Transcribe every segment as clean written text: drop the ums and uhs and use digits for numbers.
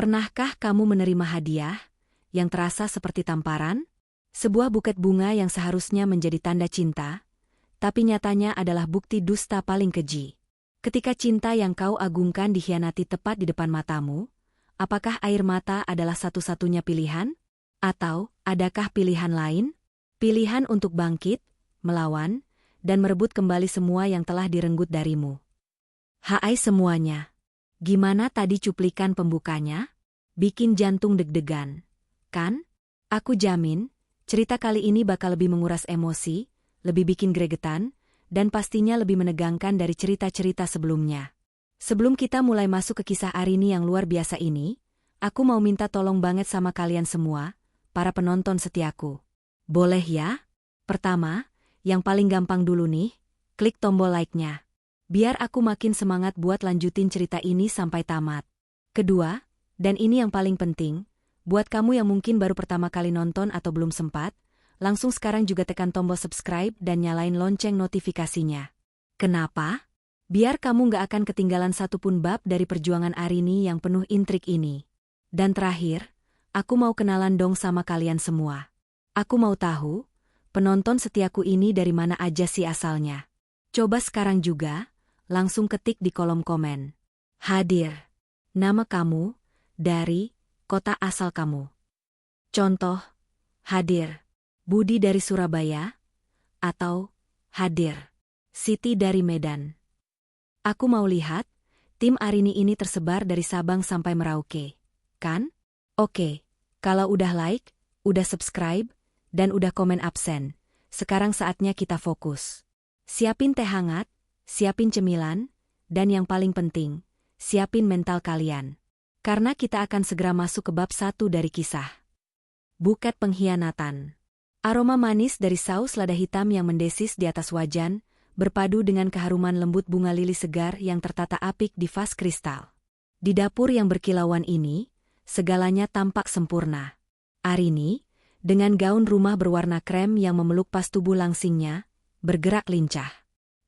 Pernahkah kamu menerima hadiah yang terasa seperti tamparan? Sebuah buket bunga yang seharusnya menjadi tanda cinta, tapi nyatanya adalah bukti dusta paling keji. Ketika cinta yang kau agungkan dikhianati tepat di depan matamu, apakah air mata adalah satu-satunya pilihan? Atau, adakah pilihan lain? Pilihan untuk bangkit, melawan, dan merebut kembali semua yang telah direnggut darimu. Hai semuanya. Gimana tadi cuplikan pembukanya? Bikin jantung deg-degan, kan? Aku jamin, cerita kali ini bakal lebih menguras emosi, lebih bikin gregetan, dan pastinya lebih menegangkan dari cerita-cerita sebelumnya. Sebelum kita mulai masuk ke kisah Arini yang luar biasa ini, aku mau minta tolong banget sama kalian semua, para penonton setiaku. Boleh ya? Pertama, yang paling gampang dulu nih, klik tombol like-nya. Biar aku makin semangat buat lanjutin cerita ini sampai tamat. Kedua, dan ini yang paling penting, buat kamu yang mungkin baru pertama kali nonton atau belum sempat, langsung sekarang juga tekan tombol subscribe dan nyalain lonceng notifikasinya. Kenapa? Biar kamu nggak akan ketinggalan satupun bab dari perjuangan Arini yang penuh intrik ini. Dan terakhir, aku mau kenalan dong sama kalian semua. Aku mau tahu, penonton setiaku ini dari mana aja sih asalnya? Coba sekarang juga, langsung ketik di kolom komen. Hadir. Nama kamu, dari, kota asal kamu. Contoh, hadir. Budi dari Surabaya, atau, hadir. Siti dari Medan. Aku mau lihat, tim Arini ini tersebar dari Sabang sampai Merauke, kan? Oke, kalau udah like, udah subscribe, dan udah komen absen, sekarang saatnya kita fokus. Siapin teh hangat, siapin cemilan, dan yang paling penting, siapin mental kalian. Karena kita akan segera masuk ke bab 1 dari kisah. Buket pengkhianatan. Aroma manis dari saus lada hitam yang mendesis di atas wajan, berpadu dengan keharuman lembut bunga lili segar yang tertata apik di vas kristal. Di dapur yang berkilauan ini, segalanya tampak sempurna. Arini, dengan gaun rumah berwarna krem yang memeluk pas tubuh langsingnya, bergerak lincah.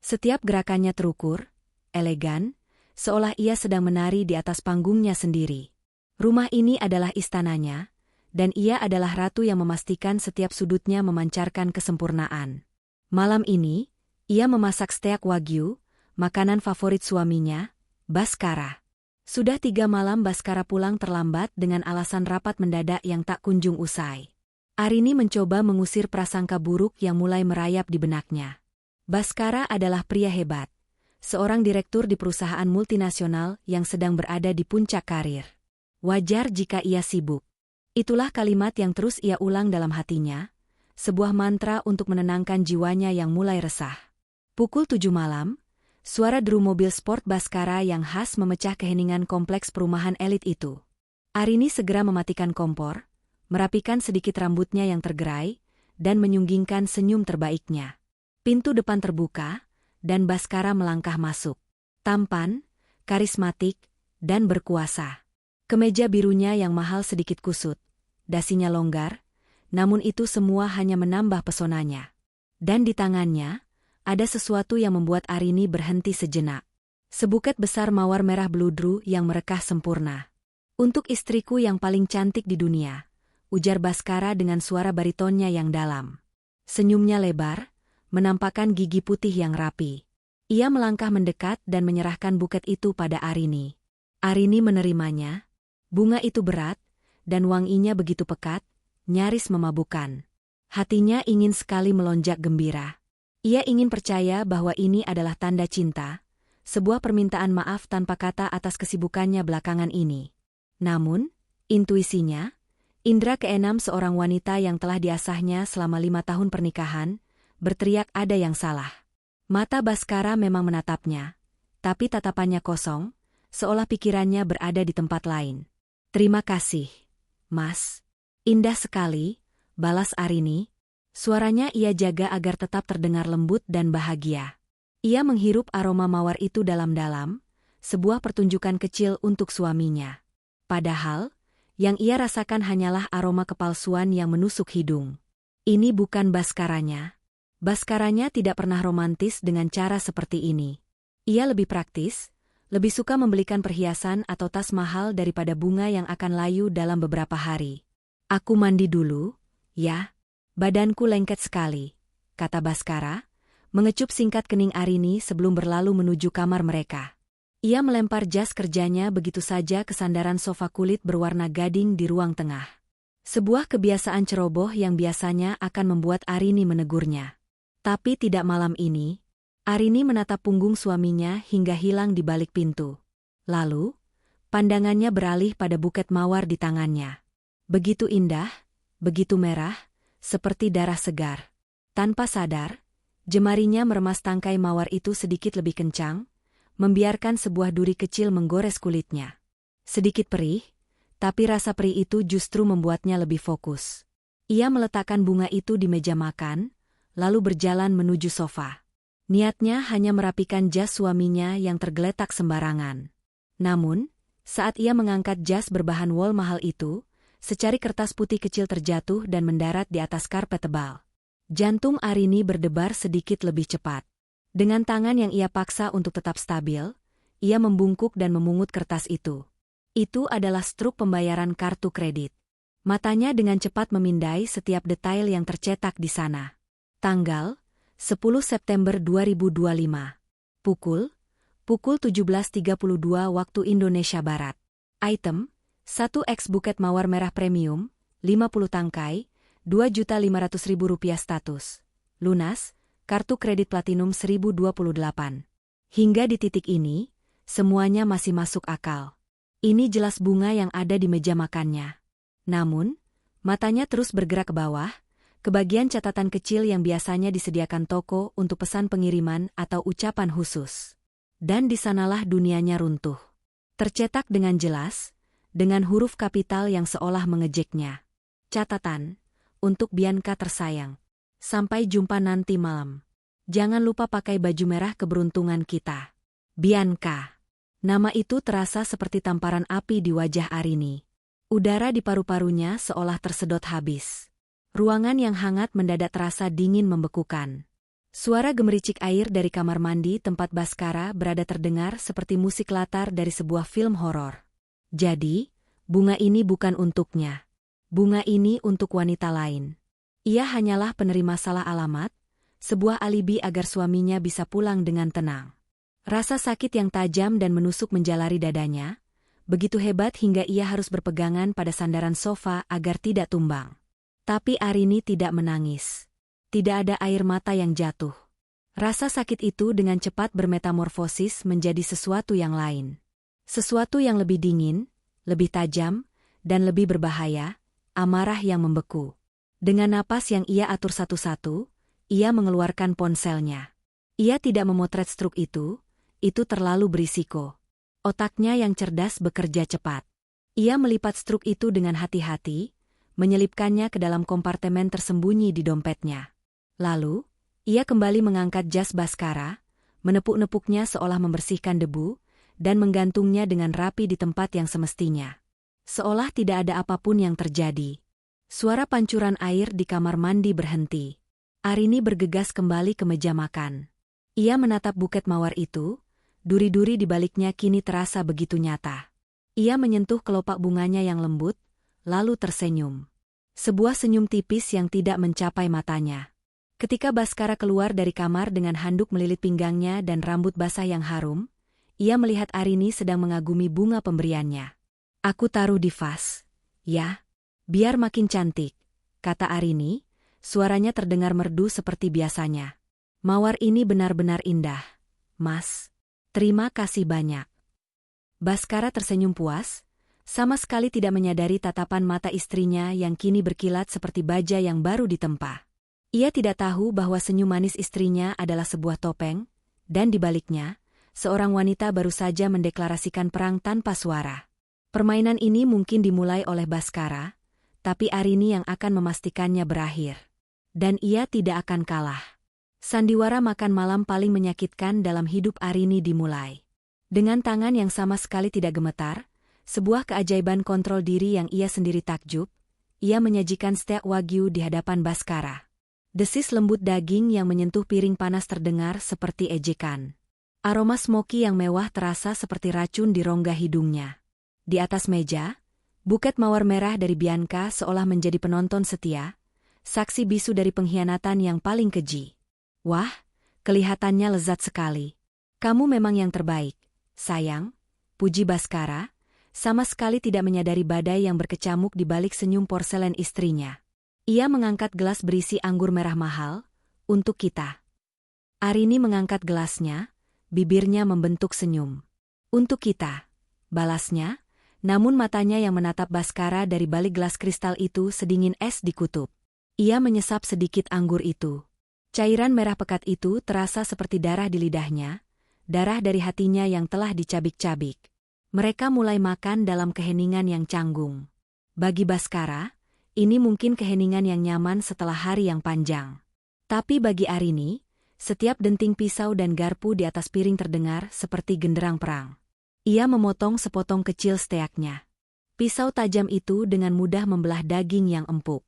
Setiap gerakannya terukur, elegan, seolah ia sedang menari di atas panggungnya sendiri. Rumah ini adalah istananya, dan ia adalah ratu yang memastikan setiap sudutnya memancarkan kesempurnaan. Malam ini, ia memasak steak wagyu, makanan favorit suaminya, Baskara. Sudah 3 malam Baskara pulang terlambat dengan alasan rapat mendadak yang tak kunjung usai. Arini mencoba mengusir prasangka buruk yang mulai merayap di benaknya. Baskara adalah pria hebat, seorang direktur di perusahaan multinasional yang sedang berada di puncak karir. Wajar jika ia sibuk. Itulah kalimat yang terus ia ulang dalam hatinya, sebuah mantra untuk menenangkan jiwanya yang mulai resah. Pukul 7 malam, suara deru mobil sport Baskara yang khas memecah keheningan kompleks perumahan elit itu. Arini segera mematikan kompor, merapikan sedikit rambutnya yang tergerai, dan menyunggingkan senyum terbaiknya. Pintu depan terbuka, dan Baskara melangkah masuk. Tampan, karismatik, dan berkuasa. Kemeja birunya yang mahal sedikit kusut, dasinya longgar, namun itu semua hanya menambah pesonanya. Dan di tangannya, ada sesuatu yang membuat Arini berhenti sejenak. Sebuket besar mawar merah bludru yang merekah sempurna. Untuk istriku yang paling cantik di dunia, ujar Baskara dengan suara baritonnya yang dalam. Senyumnya lebar, menampakkan gigi putih yang rapi. Ia melangkah mendekat dan menyerahkan buket itu pada Arini. Arini menerimanya. Bunga itu berat, dan wanginya begitu pekat, nyaris memabukkan. Hatinya ingin sekali melonjak gembira. Ia ingin percaya bahwa ini adalah tanda cinta, sebuah permintaan maaf tanpa kata atas kesibukannya belakangan ini. Namun, intuisinya, indera keenam seorang wanita yang telah diasahnya selama 5 tahun pernikahan, berteriak ada yang salah. Mata Baskara memang menatapnya, tapi tatapannya kosong, seolah pikirannya berada di tempat lain. Terima kasih, Mas. Indah sekali, balas Arini. Suaranya ia jaga agar tetap terdengar lembut dan bahagia. Ia menghirup aroma mawar itu dalam-dalam, sebuah pertunjukan kecil untuk suaminya. Padahal, yang ia rasakan hanyalah aroma kepalsuan yang menusuk hidung. Ini bukan Baskaranya. Baskaranya tidak pernah romantis dengan cara seperti ini. Ia lebih praktis, Lebih suka membelikan perhiasan atau tas mahal daripada bunga yang akan layu dalam beberapa hari. Aku mandi dulu, ya. Badanku lengket sekali, kata Baskara, mengecup singkat kening Arini sebelum berlalu menuju kamar mereka. Ia melempar jas kerjanya begitu saja ke sandaran sofa kulit berwarna gading di ruang tengah. Sebuah kebiasaan ceroboh yang biasanya akan membuat Arini menegurnya. Tapi tidak malam ini. Arini menatap punggung suaminya hingga hilang di balik pintu. Lalu, pandangannya beralih pada buket mawar di tangannya. Begitu indah, begitu merah, seperti darah segar. Tanpa sadar, jemarinya meremas tangkai mawar itu sedikit lebih kencang, membiarkan sebuah duri kecil menggores kulitnya. Sedikit perih, tapi rasa perih itu justru membuatnya lebih fokus. Ia meletakkan bunga itu di meja makan, lalu berjalan menuju sofa. Niatnya hanya merapikan jas suaminya yang tergeletak sembarangan. Namun, saat ia mengangkat jas berbahan wol mahal itu, secari kertas putih kecil terjatuh dan mendarat di atas karpet tebal. Jantung Arini berdebar sedikit lebih cepat. Dengan tangan yang ia paksa untuk tetap stabil, ia membungkuk dan memungut kertas itu. Itu adalah struk pembayaran kartu kredit. Matanya dengan cepat memindai setiap detail yang tercetak di sana. Tanggal 10 September 2025. Pukul 17.32 waktu Indonesia Barat. Item, 1X buket mawar merah premium, 50 tangkai, Rp2.500.000 status. Lunas, kartu kredit platinum 1028. Hingga di titik ini, semuanya masih masuk akal. Ini jelas bunga yang ada di meja makannya. Namun, matanya terus bergerak ke bawah, ke bagian catatan kecil yang biasanya disediakan toko untuk pesan pengiriman atau ucapan khusus. Dan di sanalah dunianya runtuh. Tercetak dengan jelas, dengan huruf kapital yang seolah mengejeknya. Catatan, untuk Bianca tersayang. Sampai jumpa nanti malam. Jangan lupa pakai baju merah keberuntungan kita. Bianca. Nama itu terasa seperti tamparan api di wajah Arini. Udara di paru-parunya seolah tersedot habis. Ruangan yang hangat mendadak terasa dingin membekukan. Suara gemericik air dari kamar mandi tempat Baskara berada terdengar seperti musik latar dari sebuah film horor. Jadi, bunga ini bukan untuknya. Bunga ini untuk wanita lain. Ia hanyalah penerima salah alamat, sebuah alibi agar suaminya bisa pulang dengan tenang. Rasa sakit yang tajam dan menusuk menjalari dadanya, begitu hebat hingga ia harus berpegangan pada sandaran sofa agar tidak tumbang. Tapi Arini tidak menangis. Tidak ada air mata yang jatuh. Rasa sakit itu dengan cepat bermetamorfosis menjadi sesuatu yang lain. Sesuatu yang lebih dingin, lebih tajam, dan lebih berbahaya, amarah yang membeku. Dengan napas yang ia atur satu-satu, ia mengeluarkan ponselnya. Ia tidak memotret struk itu terlalu berisiko. Otaknya yang cerdas bekerja cepat. Ia melipat struk itu dengan hati-hati, menyelipkannya ke dalam kompartemen tersembunyi di dompetnya. Lalu, ia kembali mengangkat jas Baskara, menepuk-nepuknya seolah membersihkan debu, dan menggantungnya dengan rapi di tempat yang semestinya. Seolah tidak ada apapun yang terjadi. Suara pancuran air di kamar mandi berhenti. Arini bergegas kembali ke meja makan. Ia menatap buket mawar itu, duri-duri di baliknya kini terasa begitu nyata. Ia menyentuh kelopak bunganya yang lembut, lalu tersenyum. Sebuah senyum tipis yang tidak mencapai matanya. Ketika Baskara keluar dari kamar dengan handuk melilit pinggangnya dan rambut basah yang harum, ia melihat Arini sedang mengagumi bunga pemberiannya. Aku taruh di vas. Ya, biar makin cantik, kata Arini, suaranya terdengar merdu seperti biasanya. Mawar ini benar-benar indah, Mas. Terima kasih banyak. Baskara tersenyum puas, sama sekali tidak menyadari tatapan mata istrinya yang kini berkilat seperti baja yang baru ditempa. Ia tidak tahu bahwa senyum manis istrinya adalah sebuah topeng, dan di baliknya, seorang wanita baru saja mendeklarasikan perang tanpa suara. Permainan ini mungkin dimulai oleh Baskara, tapi Arini yang akan memastikannya berakhir. Dan ia tidak akan kalah. Sandiwara makan malam paling menyakitkan dalam hidup Arini dimulai. Dengan tangan yang sama sekali tidak gemetar, sebuah keajaiban kontrol diri yang ia sendiri takjub, ia menyajikan steak wagyu di hadapan Baskara. Desis lembut daging yang menyentuh piring panas terdengar seperti ejekan. Aroma smoky yang mewah terasa seperti racun di rongga hidungnya. Di atas meja, buket mawar merah dari Bianca seolah menjadi penonton setia, saksi bisu dari pengkhianatan yang paling keji. Wah, kelihatannya lezat sekali. Kamu memang yang terbaik, sayang, puji Bhaskara, sama sekali tidak menyadari badai yang berkecamuk di balik senyum porselen istrinya. Ia mengangkat gelas berisi anggur merah mahal, untuk kita. Arini mengangkat gelasnya, bibirnya membentuk senyum. Untuk kita, balasnya, namun matanya yang menatap Bhaskara dari balik gelas kristal itu sedingin es di kutub. Ia menyesap sedikit anggur itu. Cairan merah pekat itu terasa seperti darah di lidahnya, darah dari hatinya yang telah dicabik-cabik. Mereka mulai makan dalam keheningan yang canggung. Bagi Bhaskara, ini mungkin keheningan yang nyaman setelah hari yang panjang. Tapi bagi Arini, setiap denting pisau dan garpu di atas piring terdengar seperti genderang perang. Ia memotong sepotong kecil steaknya. Pisau tajam itu dengan mudah membelah daging yang empuk.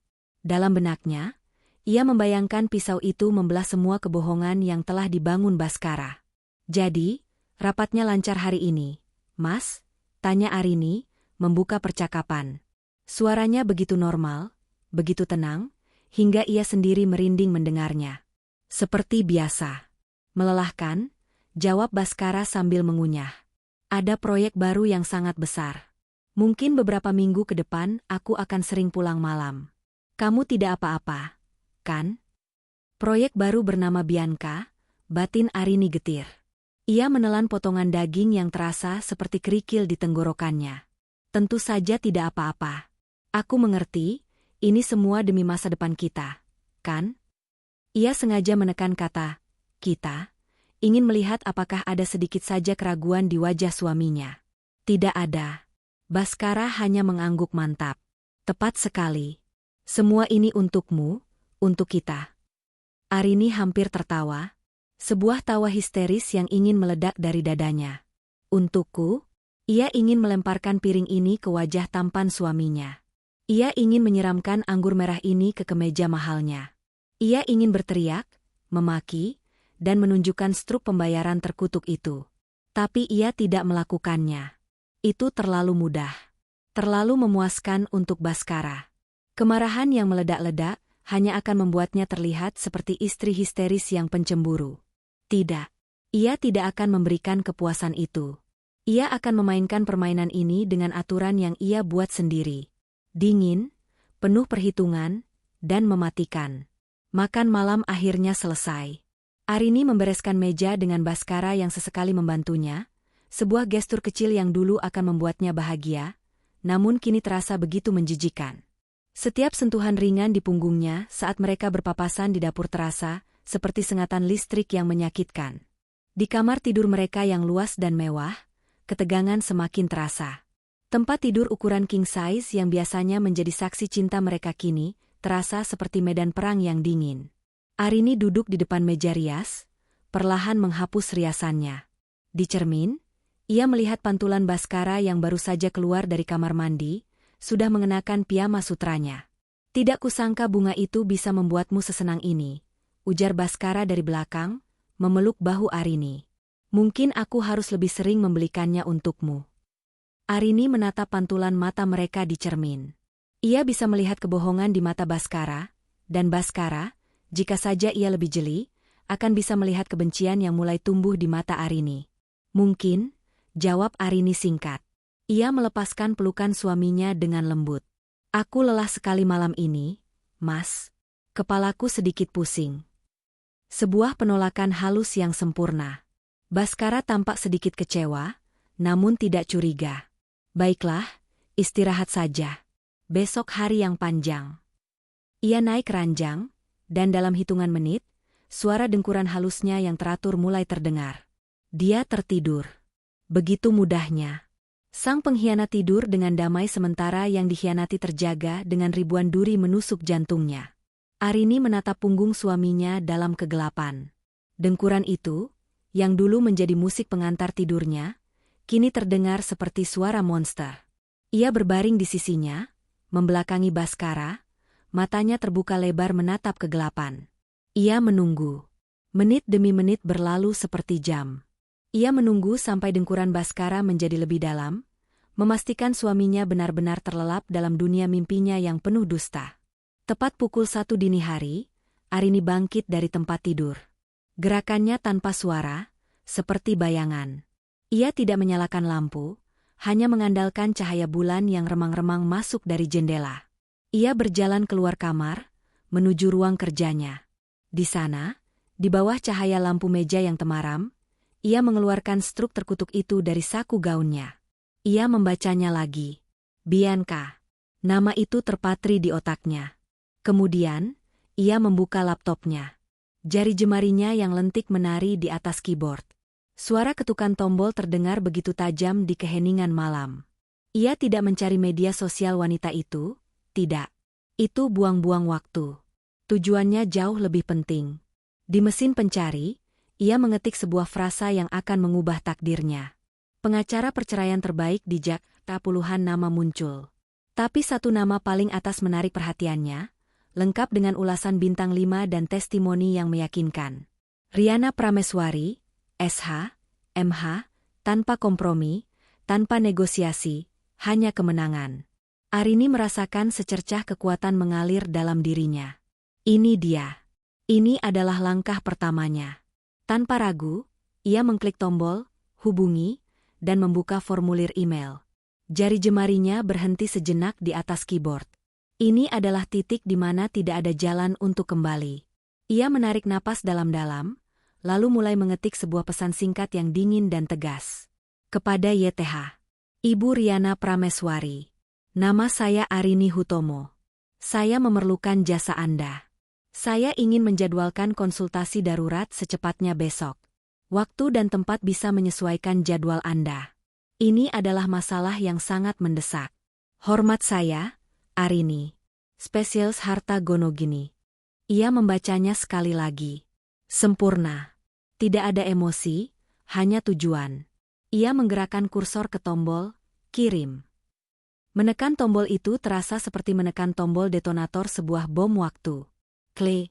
Dalam benaknya, ia membayangkan pisau itu membelah semua kebohongan yang telah dibangun Bhaskara. Jadi, rapatnya lancar hari ini, Mas? Tanya Arini, membuka percakapan. Suaranya begitu normal, begitu tenang, hingga ia sendiri merinding mendengarnya. Seperti biasa. Melelahkan, jawab Bhaskara sambil mengunyah. Ada proyek baru yang sangat besar. Mungkin beberapa minggu ke depan aku akan sering pulang malam. Kamu tidak apa-apa, kan? Proyek baru bernama Bianca, batin Arini getir. Ia menelan potongan daging yang terasa seperti kerikil di tenggorokannya. Tentu saja tidak apa-apa. Aku mengerti, ini semua demi masa depan kita, kan? Ia sengaja menekan kata, kita, ingin melihat apakah ada sedikit saja keraguan di wajah suaminya. Tidak ada. Bhaskara hanya mengangguk mantap. Tepat sekali. Semua ini untukmu, untuk kita. Arini hampir tertawa. Sebuah tawa histeris yang ingin meledak dari dadanya. Untukku, ia ingin melemparkan piring ini ke wajah tampan suaminya. Ia ingin menyiramkan anggur merah ini ke kemeja mahalnya. Ia ingin berteriak, memaki, dan menunjukkan struk pembayaran terkutuk itu. Tapi ia tidak melakukannya. Itu terlalu mudah. Terlalu memuaskan untuk Bhaskara. Kemarahan yang meledak-ledak hanya akan membuatnya terlihat seperti istri histeris yang pencemburu. Tidak. Ia tidak akan memberikan kepuasan itu. Ia akan memainkan permainan ini dengan aturan yang ia buat sendiri. Dingin, penuh perhitungan, dan mematikan. Makan malam akhirnya selesai. Arini membereskan meja dengan Bhaskara yang sesekali membantunya, sebuah gestur kecil yang dulu akan membuatnya bahagia, namun kini terasa begitu menjijikan. Setiap sentuhan ringan di punggungnya saat mereka berpapasan di dapur terasa seperti sengatan listrik yang menyakitkan. Di kamar tidur mereka yang luas dan mewah, ketegangan semakin terasa. Tempat tidur ukuran king size yang biasanya menjadi saksi cinta mereka kini terasa seperti medan perang yang dingin. Arini duduk di depan meja rias, perlahan menghapus riasannya. Di cermin, ia melihat pantulan Bhaskara yang baru saja keluar dari kamar mandi, sudah mengenakan piyama sutranya. Tidak kusangka bunga itu bisa membuatmu sesenang ini, ujar Bhaskara dari belakang, memeluk bahu Arini. Mungkin aku harus lebih sering membelikannya untukmu. Arini menatap pantulan mata mereka di cermin. Ia bisa melihat kebohongan di mata Bhaskara, dan Bhaskara, jika saja ia lebih jeli, akan bisa melihat kebencian yang mulai tumbuh di mata Arini. Mungkin, jawab Arini singkat. Ia melepaskan pelukan suaminya dengan lembut. Aku lelah sekali malam ini, Mas. Kepalaku sedikit pusing. Sebuah penolakan halus yang sempurna. Bhaskara tampak sedikit kecewa, namun tidak curiga. Baiklah, istirahat saja. Besok hari yang panjang. Ia naik ranjang, dan dalam hitungan menit, suara dengkuran halusnya yang teratur mulai terdengar. Dia tertidur. Begitu mudahnya. Sang pengkhianat tidur dengan damai sementara yang dikhianati terjaga dengan ribuan duri menusuk jantungnya. Arini menatap punggung suaminya dalam kegelapan. Dengkuran itu, yang dulu menjadi musik pengantar tidurnya, kini terdengar seperti suara monster. Ia berbaring di sisinya, membelakangi Bhaskara, matanya terbuka lebar menatap kegelapan. Ia menunggu. Menit demi menit berlalu seperti jam. Ia menunggu sampai dengkuran Baskara menjadi lebih dalam, memastikan suaminya benar-benar terlelap dalam dunia mimpinya yang penuh dusta. Tepat pukul 1 dini hari, Arini bangkit dari tempat tidur. Gerakannya tanpa suara, seperti bayangan. Ia tidak menyalakan lampu, hanya mengandalkan cahaya bulan yang remang-remang masuk dari jendela. Ia berjalan keluar kamar, menuju ruang kerjanya. Di sana, di bawah cahaya lampu meja yang temaram, ia mengeluarkan struk terkutuk itu dari saku gaunnya. Ia membacanya lagi. Bianca. Nama itu terpatri di otaknya. Kemudian, ia membuka laptopnya. Jari jemarinya yang lentik menari di atas keyboard. Suara ketukan tombol terdengar begitu tajam di keheningan malam. Ia tidak mencari media sosial wanita itu, tidak. Itu buang-buang waktu. Tujuannya jauh lebih penting. Di mesin pencari, ia mengetik sebuah frasa yang akan mengubah takdirnya. Pengacara perceraian terbaik di Jakarta, puluhan nama muncul. Tapi satu nama paling atas menarik perhatiannya, lengkap dengan ulasan bintang 5 dan testimoni yang meyakinkan. Riana Prameswari, SH, MH, tanpa kompromi, tanpa negosiasi, hanya kemenangan. Arini merasakan secercah kekuatan mengalir dalam dirinya. Ini dia. Ini adalah langkah pertamanya. Tanpa ragu, ia mengklik tombol, hubungi, dan membuka formulir email. Jari jemarinya berhenti sejenak di atas keyboard. Ini adalah titik di mana tidak ada jalan untuk kembali. Ia menarik napas dalam-dalam, lalu mulai mengetik sebuah pesan singkat yang dingin dan tegas. Kepada YTH. Ibu Riana Prameswari. Nama saya Arini Hutomo. Saya memerlukan jasa Anda. Saya ingin menjadwalkan konsultasi darurat secepatnya besok. Waktu dan tempat bisa menyesuaikan jadwal Anda. Ini adalah masalah yang sangat mendesak. Hormat saya, Arini. Spesialis Harta Gonogini. Ia membacanya sekali lagi. Sempurna. Tidak ada emosi, hanya tujuan. Ia menggerakkan kursor ke tombol, kirim. Menekan tombol itu terasa seperti menekan tombol detonator sebuah bom waktu. Klik.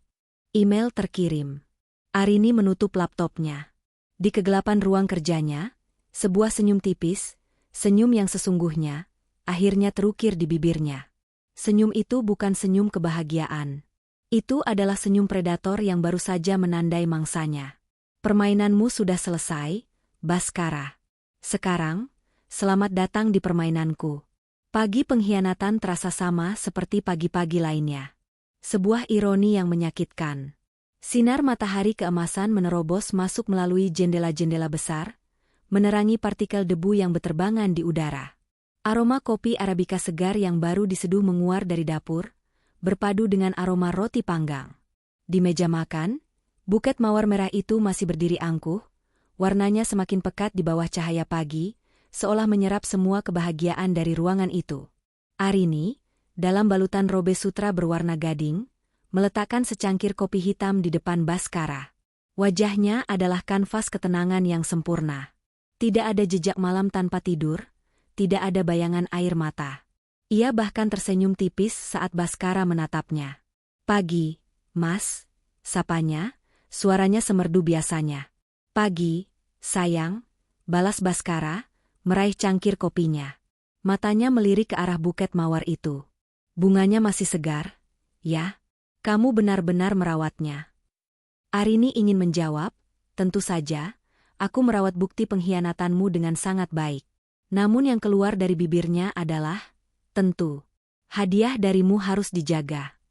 Email terkirim. Arini menutup laptopnya. Di kegelapan ruang kerjanya, sebuah senyum tipis, senyum yang sesungguhnya, akhirnya terukir di bibirnya. Senyum itu bukan senyum kebahagiaan. Itu adalah senyum predator yang baru saja menandai mangsanya. Permainanmu sudah selesai, Baskara. Sekarang, selamat datang di permainanku. Pagi pengkhianatan terasa sama seperti pagi-pagi lainnya. Sebuah ironi yang menyakitkan. Sinar matahari keemasan menerobos masuk melalui jendela-jendela besar, menerangi partikel debu yang berterbangan di udara. Aroma kopi Arabica segar yang baru diseduh menguar dari dapur, berpadu dengan aroma roti panggang. Di meja makan, buket mawar merah itu masih berdiri angkuh, warnanya semakin pekat di bawah cahaya pagi, seolah menyerap semua kebahagiaan dari ruangan itu. Arini, dalam balutan robe sutra berwarna gading, meletakkan secangkir kopi hitam di depan Baskara. Wajahnya adalah kanvas ketenangan yang sempurna. Tidak ada jejak malam tanpa tidur, tidak ada bayangan air mata. Ia bahkan tersenyum tipis saat Baskara menatapnya. Pagi, Mas, sapanya, suaranya semerdu biasanya. Pagi, sayang, balas Baskara, meraih cangkir kopinya. Matanya melirik ke arah buket mawar itu. Bunganya masih segar, ya? Kamu benar-benar merawatnya. Arini ingin menjawab, tentu saja, aku merawat bukti pengkhianatanmu dengan sangat baik. Namun yang keluar dari bibirnya adalah, tentu, hadiah darimu harus dijaga.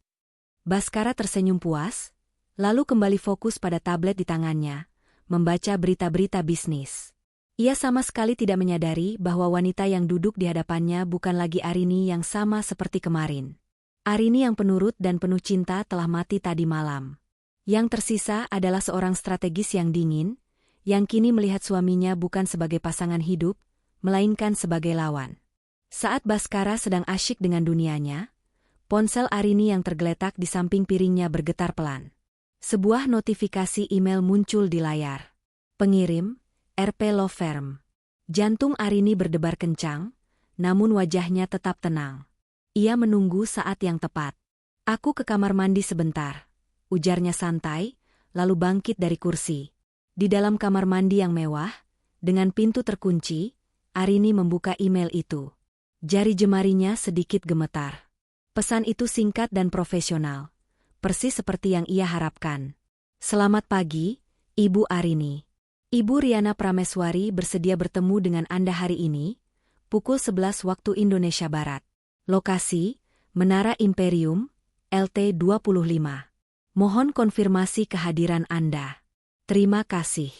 Baskara tersenyum puas, lalu kembali fokus pada tablet di tangannya, membaca berita-berita bisnis. Ia sama sekali tidak menyadari bahwa wanita yang duduk di hadapannya bukan lagi Arini yang sama seperti kemarin. Arini yang penurut dan penuh cinta telah mati tadi malam. Yang tersisa adalah seorang strategis yang dingin, yang kini melihat suaminya bukan sebagai pasangan hidup, melainkan sebagai lawan. Saat Baskara sedang asyik dengan dunianya, ponsel Arini yang tergeletak di samping piringnya bergetar pelan. Sebuah notifikasi email muncul di layar. Pengirim, RP Law Firm. Jantung Arini berdebar kencang, namun wajahnya tetap tenang. Ia menunggu saat yang tepat. Aku ke kamar mandi sebentar, ujarnya santai, lalu bangkit dari kursi. Di dalam kamar mandi yang mewah, Dengan pintu terkunci, Arini membuka email itu. Jari jemarinya sedikit gemetar. Pesan itu singkat dan profesional. Persis seperti yang ia harapkan. Selamat pagi, Ibu Arini. Ibu Riana Prameswari bersedia bertemu dengan Anda hari ini, pukul 11 waktu Indonesia Barat. Lokasi, Menara Imperium, LT 25. Mohon konfirmasi kehadiran Anda. Terima kasih.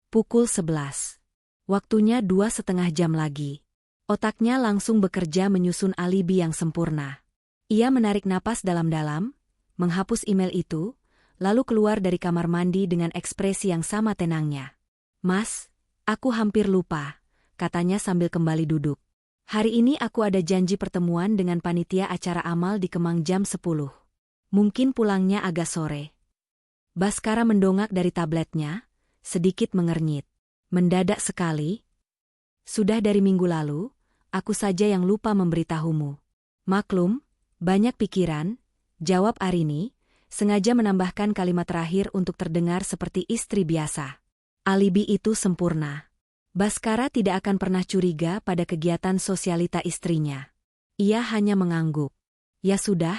Pukul 11. Waktunya 2,5 jam lagi. Otaknya langsung bekerja menyusun alibi yang sempurna. Ia menarik napas dalam-dalam, menghapus email itu, lalu keluar dari kamar mandi dengan ekspresi yang sama tenangnya. Mas, aku hampir lupa, katanya sambil kembali duduk. Hari ini aku ada janji pertemuan dengan panitia acara amal di Kemang jam 10. Mungkin pulangnya agak sore. Baskara mendongak dari tabletnya, sedikit mengernyit. Mendadak sekali. Sudah dari minggu lalu, aku saja yang lupa memberitahumu. Maklum, banyak pikiran, jawab Arini, sengaja menambahkan kalimat terakhir untuk terdengar seperti istri biasa. Alibi itu sempurna. Baskara tidak akan pernah curiga pada kegiatan sosialita istrinya. Ia hanya mengangguk. Ya sudah,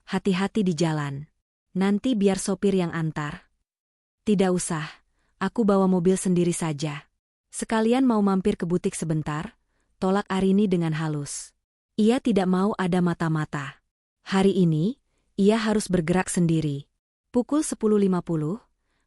hati-hati di jalan. Nanti biar sopir yang antar. Tidak usah, aku bawa mobil sendiri saja. Sekalian mau mampir ke butik sebentar, tolak Arini dengan halus. Ia tidak mau ada mata-mata. Hari ini, ia harus bergerak sendiri. Pukul 10.50,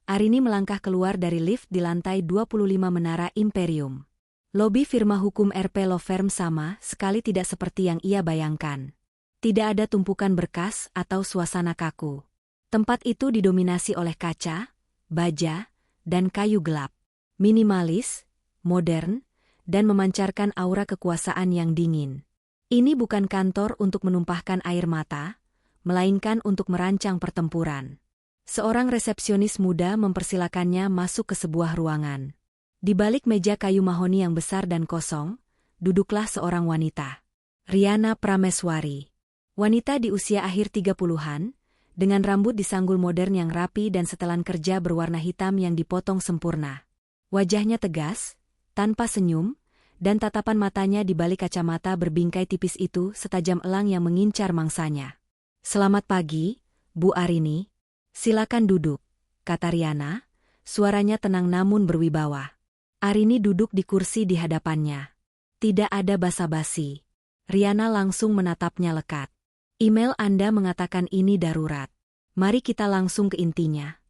Arini melangkah keluar dari lift di lantai 25 Menara Imperium. Lobi firma hukum RP Law Firm sama sekali tidak seperti yang ia bayangkan. Tidak ada tumpukan berkas atau suasana kaku. Tempat itu didominasi oleh kaca, baja, dan kayu gelap. Minimalis, modern, dan memancarkan aura kekuasaan yang dingin. Ini bukan kantor untuk menumpahkan air mata, melainkan untuk merancang pertempuran. Seorang resepsionis muda mempersilakannya masuk ke sebuah ruangan. Di balik meja kayu mahoni yang besar dan kosong, duduklah seorang wanita. Riana Prameswari. Wanita di usia akhir 30-an, dengan rambut disanggul modern yang rapi dan setelan kerja berwarna hitam yang dipotong sempurna. Wajahnya tegas, tanpa senyum, dan tatapan matanya di balik kacamata berbingkai tipis itu setajam elang yang mengincar mangsanya. Selamat pagi, Bu Arini. Silakan duduk, kata Riana, suaranya tenang namun berwibawa. Arini duduk di kursi di hadapannya. Tidak ada basa-basi. Riana langsung menatapnya lekat. Email Anda mengatakan ini darurat. Mari kita langsung ke intinya.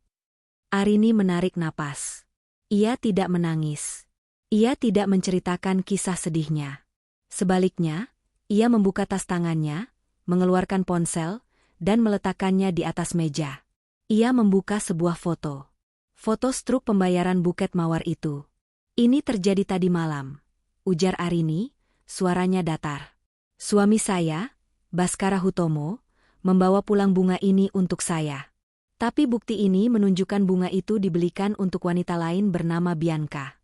Arini menarik napas. Ia tidak menangis. Ia tidak menceritakan kisah sedihnya. Sebaliknya, ia membuka tas tangannya, mengeluarkan ponsel, dan meletakkannya di atas meja. Ia membuka sebuah foto. Foto struk pembayaran buket mawar itu. Ini terjadi tadi malam, ujar Arini, suaranya datar. Suami saya, Baskara Hutomo, membawa pulang bunga ini untuk saya. Tapi bukti ini menunjukkan bunga itu dibelikan untuk wanita lain bernama Bianca.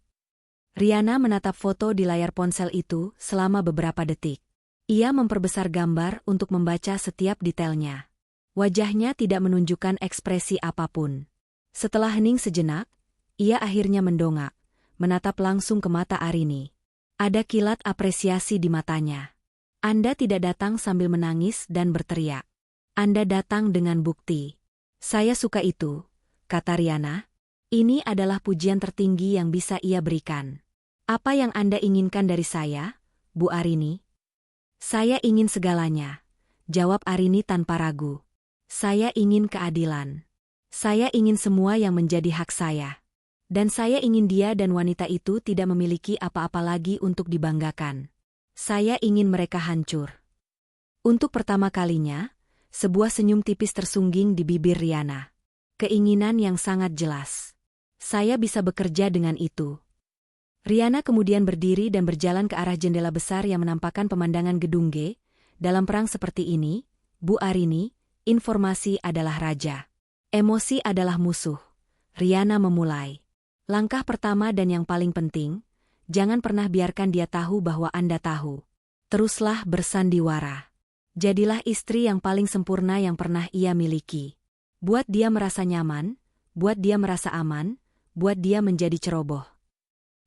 Riana menatap foto di layar ponsel itu selama beberapa detik. Ia memperbesar gambar untuk membaca setiap detailnya. Wajahnya tidak menunjukkan ekspresi apapun. Setelah hening sejenak, ia akhirnya mendongak, menatap langsung ke mata Arini. Ada kilat apresiasi di matanya. Anda tidak datang sambil menangis dan berteriak. Anda datang dengan bukti. Saya suka itu, kata Riana. Ini adalah pujian tertinggi yang bisa ia berikan. Apa yang Anda inginkan dari saya, Bu Arini? Saya ingin segalanya, jawab Arini tanpa ragu. Saya ingin keadilan. Saya ingin semua yang menjadi hak saya. Dan saya ingin dia dan wanita itu tidak memiliki apa-apa lagi untuk dibanggakan. Saya ingin mereka hancur. Untuk pertama kalinya, sebuah senyum tipis tersungging di bibir Riana. Keinginan yang sangat jelas. Saya bisa bekerja dengan itu. Riana kemudian berdiri dan berjalan ke arah jendela besar yang menampakkan pemandangan gedung G. Dalam perang seperti ini, Bu Arini, informasi adalah raja. Emosi adalah musuh. Riana memulai. Langkah pertama dan yang paling penting, jangan pernah biarkan dia tahu bahwa Anda tahu. Teruslah bersandiwara. Jadilah istri yang paling sempurna yang pernah ia miliki. Buat dia merasa nyaman, buat dia merasa aman, buat dia menjadi ceroboh.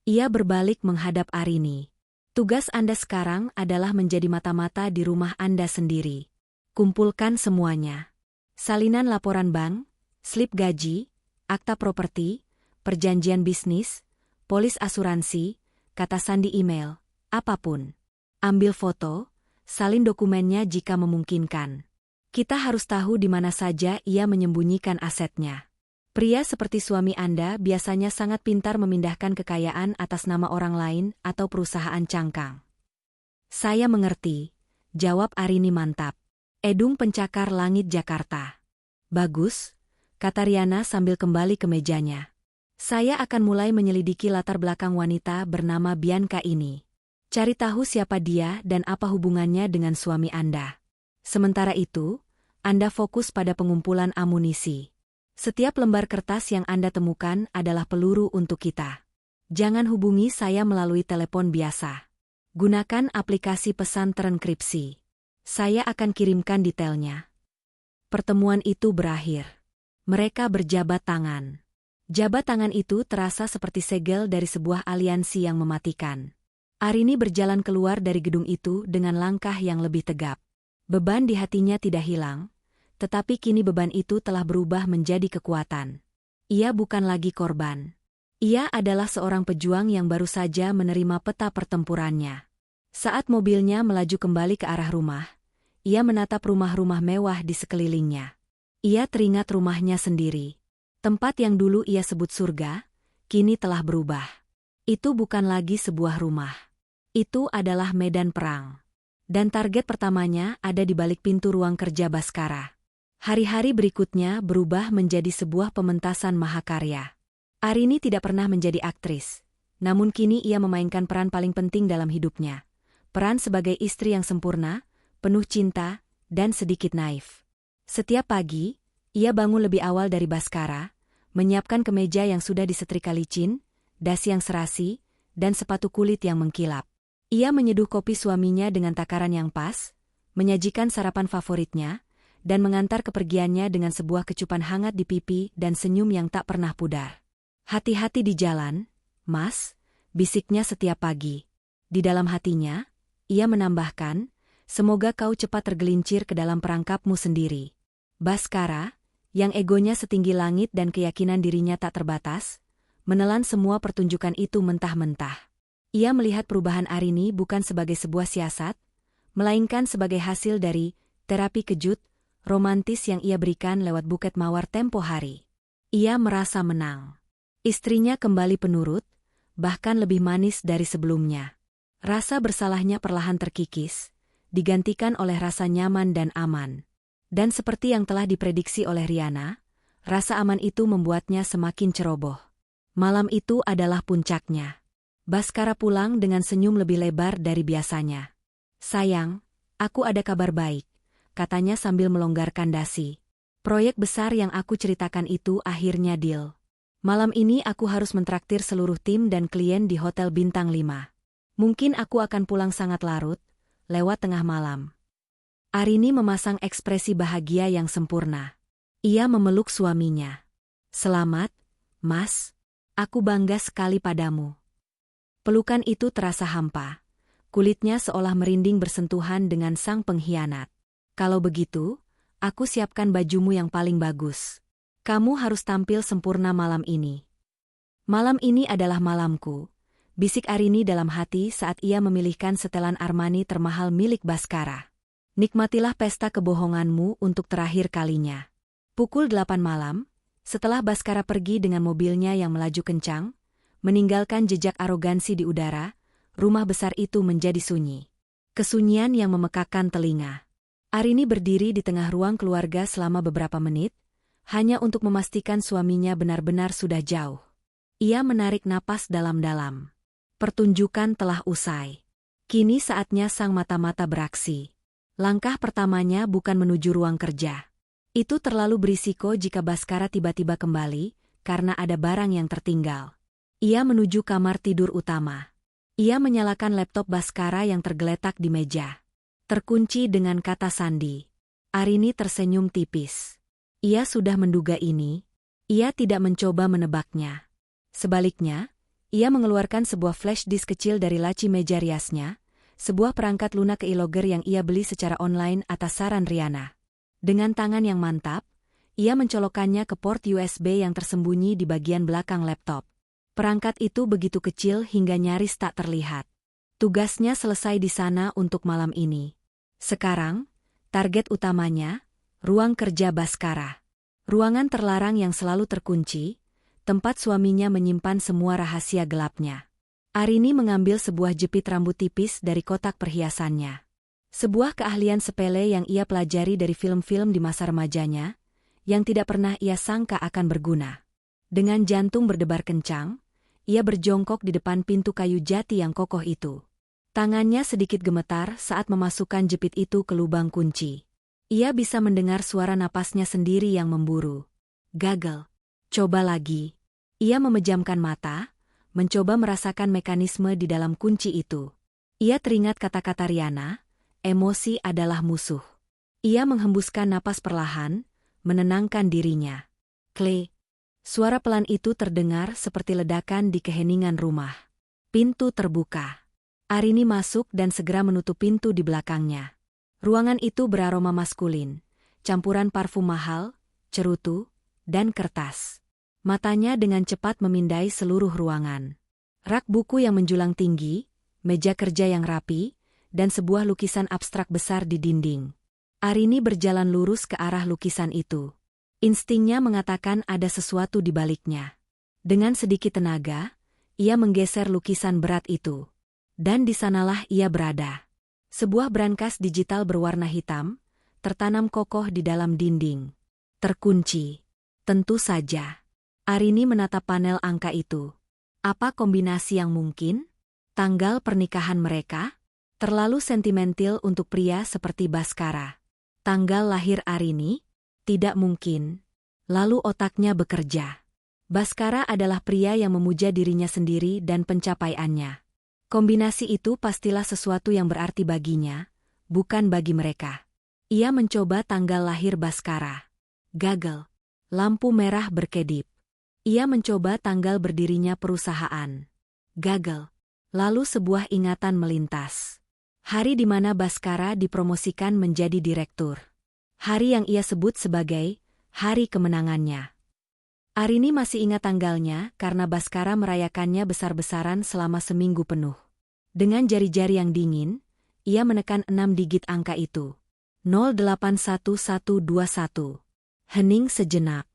Ia berbalik menghadap Arini. Tugas Anda sekarang adalah menjadi mata-mata di rumah Anda sendiri. Kumpulkan semuanya. Salinan laporan bank, slip gaji, akta properti, perjanjian bisnis, polis asuransi, kata sandi email, apapun. Ambil foto, salin dokumennya jika memungkinkan. Kita harus tahu di mana saja ia menyembunyikan asetnya. Pria seperti suami Anda biasanya sangat pintar memindahkan kekayaan atas nama orang lain atau perusahaan cangkang. Saya mengerti, jawab Arini mantap. Edung Pencakar Langit Jakarta. Bagus, kata Riana sambil kembali ke mejanya. Saya akan mulai menyelidiki latar belakang wanita bernama Bianca ini. Cari tahu siapa dia dan apa hubungannya dengan suami Anda. Sementara itu, Anda fokus pada pengumpulan amunisi. Setiap lembar kertas yang Anda temukan adalah peluru untuk kita. Jangan hubungi saya melalui telepon biasa. Gunakan aplikasi pesan terenkripsi. Saya akan kirimkan detailnya. Pertemuan itu berakhir. Mereka berjabat tangan. Jabat tangan itu terasa seperti segel dari sebuah aliansi yang mematikan. Arini berjalan keluar dari gedung itu dengan langkah yang lebih tegap. Beban di hatinya tidak hilang. Tetapi kini beban itu telah berubah menjadi kekuatan. Ia bukan lagi korban. Ia adalah seorang pejuang yang baru saja menerima peta pertempurannya. Saat mobilnya melaju kembali ke arah rumah, ia menatap rumah-rumah mewah di sekelilingnya. Ia teringat rumahnya sendiri. Tempat yang dulu ia sebut surga, kini telah berubah. Itu bukan lagi sebuah rumah. Itu adalah medan perang. Dan target pertamanya ada di balik pintu ruang kerja Baskara. Hari-hari berikutnya berubah menjadi sebuah pementasan mahakarya. Arini tidak pernah menjadi aktris, namun kini ia memainkan peran paling penting dalam hidupnya. Peran sebagai istri yang sempurna, penuh cinta, dan sedikit naif. Setiap pagi, ia bangun lebih awal dari Baskara, menyiapkan kemeja yang sudah disetrika licin, dasi yang serasi, dan sepatu kulit yang mengkilap. Ia menyeduh kopi suaminya dengan takaran yang pas, menyajikan sarapan favoritnya, dan mengantar kepergiannya dengan sebuah kecupan hangat di pipi dan senyum yang tak pernah pudar. Hati-hati di jalan, Mas, bisiknya setiap pagi. Di dalam hatinya, ia menambahkan, semoga kau cepat tergelincir ke dalam perangkapmu sendiri. Baskara, yang egonya setinggi langit dan keyakinan dirinya tak terbatas, menelan semua pertunjukan itu mentah-mentah. Ia melihat perubahan Arini bukan sebagai sebuah siasat, melainkan sebagai hasil dari terapi kejut, romantis yang ia berikan lewat buket mawar tempo hari. Ia merasa menang. Istrinya kembali penurut, bahkan lebih manis dari sebelumnya. Rasa bersalahnya perlahan terkikis, digantikan oleh rasa nyaman dan aman. Dan seperti yang telah diprediksi oleh Riana, rasa aman itu membuatnya semakin ceroboh. Malam itu adalah puncaknya. Baskara pulang dengan senyum lebih lebar dari biasanya. Sayang, aku ada kabar baik, katanya sambil melonggarkan dasi. Proyek besar yang aku ceritakan itu akhirnya deal. Malam ini aku harus mentraktir seluruh tim dan klien di Hotel Bintang 5. Mungkin aku akan pulang sangat larut, lewat tengah malam. Arini memasang ekspresi bahagia yang sempurna. Ia memeluk suaminya. Selamat, Mas. Aku bangga sekali padamu. Pelukan itu terasa hampa. Kulitnya seolah merinding bersentuhan dengan sang pengkhianat. Kalau begitu, aku siapkan bajumu yang paling bagus. Kamu harus tampil sempurna malam ini. Malam ini adalah malamku, bisik Arini dalam hati saat ia memilihkan setelan Armani termahal milik Baskara. Nikmatilah pesta kebohonganmu untuk terakhir kalinya. Pukul 8 malam, setelah Baskara pergi dengan mobilnya yang melaju kencang, meninggalkan jejak arogansi di udara, rumah besar itu menjadi sunyi. Kesunyian yang memekakkan telinga. Arini berdiri di tengah ruang keluarga selama beberapa menit, hanya untuk memastikan suaminya benar-benar sudah jauh. Ia menarik napas dalam-dalam. Pertunjukan telah usai. Kini saatnya sang mata-mata beraksi. Langkah pertamanya bukan menuju ruang kerja. Itu terlalu berisiko jika Baskara tiba-tiba kembali, karena ada barang yang tertinggal. Ia menuju kamar tidur utama. Ia menyalakan laptop Baskara yang tergeletak di meja. Terkunci dengan kata sandi. Arini tersenyum tipis. Ia sudah menduga ini. Ia tidak mencoba menebaknya. Sebaliknya, Ia mengeluarkan sebuah flash disk kecil dari laci meja riasnya, sebuah perangkat lunak keylogger yang ia beli secara online atas saran Riana. Dengan tangan yang mantap, ia mencolokkannya ke port USB yang tersembunyi di bagian belakang laptop. Perangkat itu begitu kecil hingga nyaris tak terlihat. Tugasnya selesai di sana untuk malam ini. Sekarang, target utamanya, ruang kerja Bhaskara. Ruangan terlarang yang selalu terkunci, tempat suaminya menyimpan semua rahasia gelapnya. Arini mengambil sebuah jepit rambut tipis dari kotak perhiasannya. Sebuah keahlian sepele yang ia pelajari dari film-film di masa remajanya, yang tidak pernah ia sangka akan berguna. Dengan jantung berdebar kencang, ia berjongkok di depan pintu kayu jati yang kokoh itu. Tangannya sedikit gemetar saat memasukkan jepit itu ke lubang kunci. Ia bisa mendengar suara napasnya sendiri yang memburu. Gagal. Coba lagi. Ia memejamkan mata, mencoba merasakan mekanisme di dalam kunci itu. Ia teringat kata-kata Riana, emosi adalah musuh. Ia menghembuskan napas perlahan, menenangkan dirinya. Klik. Suara pelan itu terdengar seperti ledakan di keheningan rumah. Pintu terbuka. Arini masuk dan segera menutup pintu di belakangnya. Ruangan itu beraroma maskulin, campuran parfum mahal, cerutu, dan kertas. Matanya dengan cepat memindai seluruh ruangan. Rak buku yang menjulang tinggi, meja kerja yang rapi, dan sebuah lukisan abstrak besar di dinding. Arini berjalan lurus ke arah lukisan itu. Instingnya mengatakan ada sesuatu di baliknya. Dengan sedikit tenaga, ia menggeser lukisan berat itu. Dan di sanalah ia berada. Sebuah brankas digital berwarna hitam, tertanam kokoh di dalam dinding. Terkunci. Tentu saja. Arini menatap panel angka itu. Apa kombinasi yang mungkin? Tanggal pernikahan mereka? Terlalu sentimental untuk pria seperti Bhaskara. Tanggal lahir Arini? Tidak mungkin. Lalu otaknya bekerja. Bhaskara adalah pria yang memuja dirinya sendiri dan pencapaiannya. Kombinasi itu pastilah sesuatu yang berarti baginya, bukan bagi mereka. Ia mencoba tanggal lahir Bhaskara. Gagal. Lampu merah berkedip. Ia mencoba tanggal berdirinya perusahaan. Gagal. Lalu sebuah ingatan melintas. Hari di mana Bhaskara dipromosikan menjadi direktur. Hari yang ia sebut sebagai hari kemenangannya. Arini masih ingat tanggalnya karena Bhaskara merayakannya besar-besaran selama seminggu penuh. Dengan jari-jari yang dingin, ia menekan 6 digit angka itu. 081121. Hening sejenak.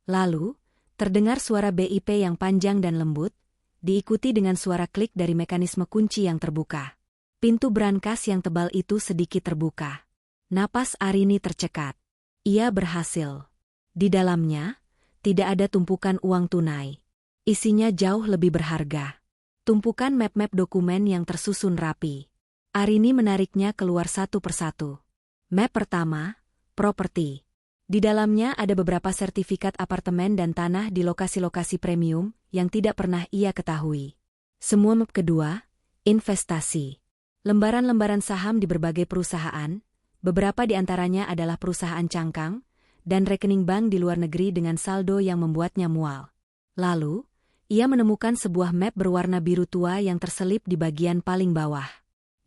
Lalu, terdengar suara BIP yang panjang dan lembut, diikuti dengan suara klik dari mekanisme kunci yang terbuka. Pintu brankas yang tebal itu sedikit terbuka. Napas Arini tercekat. Ia berhasil. Di dalamnya, tidak ada tumpukan uang tunai. Isinya jauh lebih berharga. Tumpukan map-map dokumen yang tersusun rapi. Arini menariknya keluar satu persatu. Map pertama, properti. Di dalamnya ada beberapa sertifikat apartemen dan tanah di lokasi-lokasi premium yang tidak pernah ia ketahui. Semua map kedua, investasi. Lembaran-lembaran saham di berbagai perusahaan, beberapa di antaranya adalah perusahaan cangkang, dan rekening bank di luar negeri dengan saldo yang membuatnya mual. Lalu, ia menemukan sebuah map berwarna biru tua yang terselip di bagian paling bawah.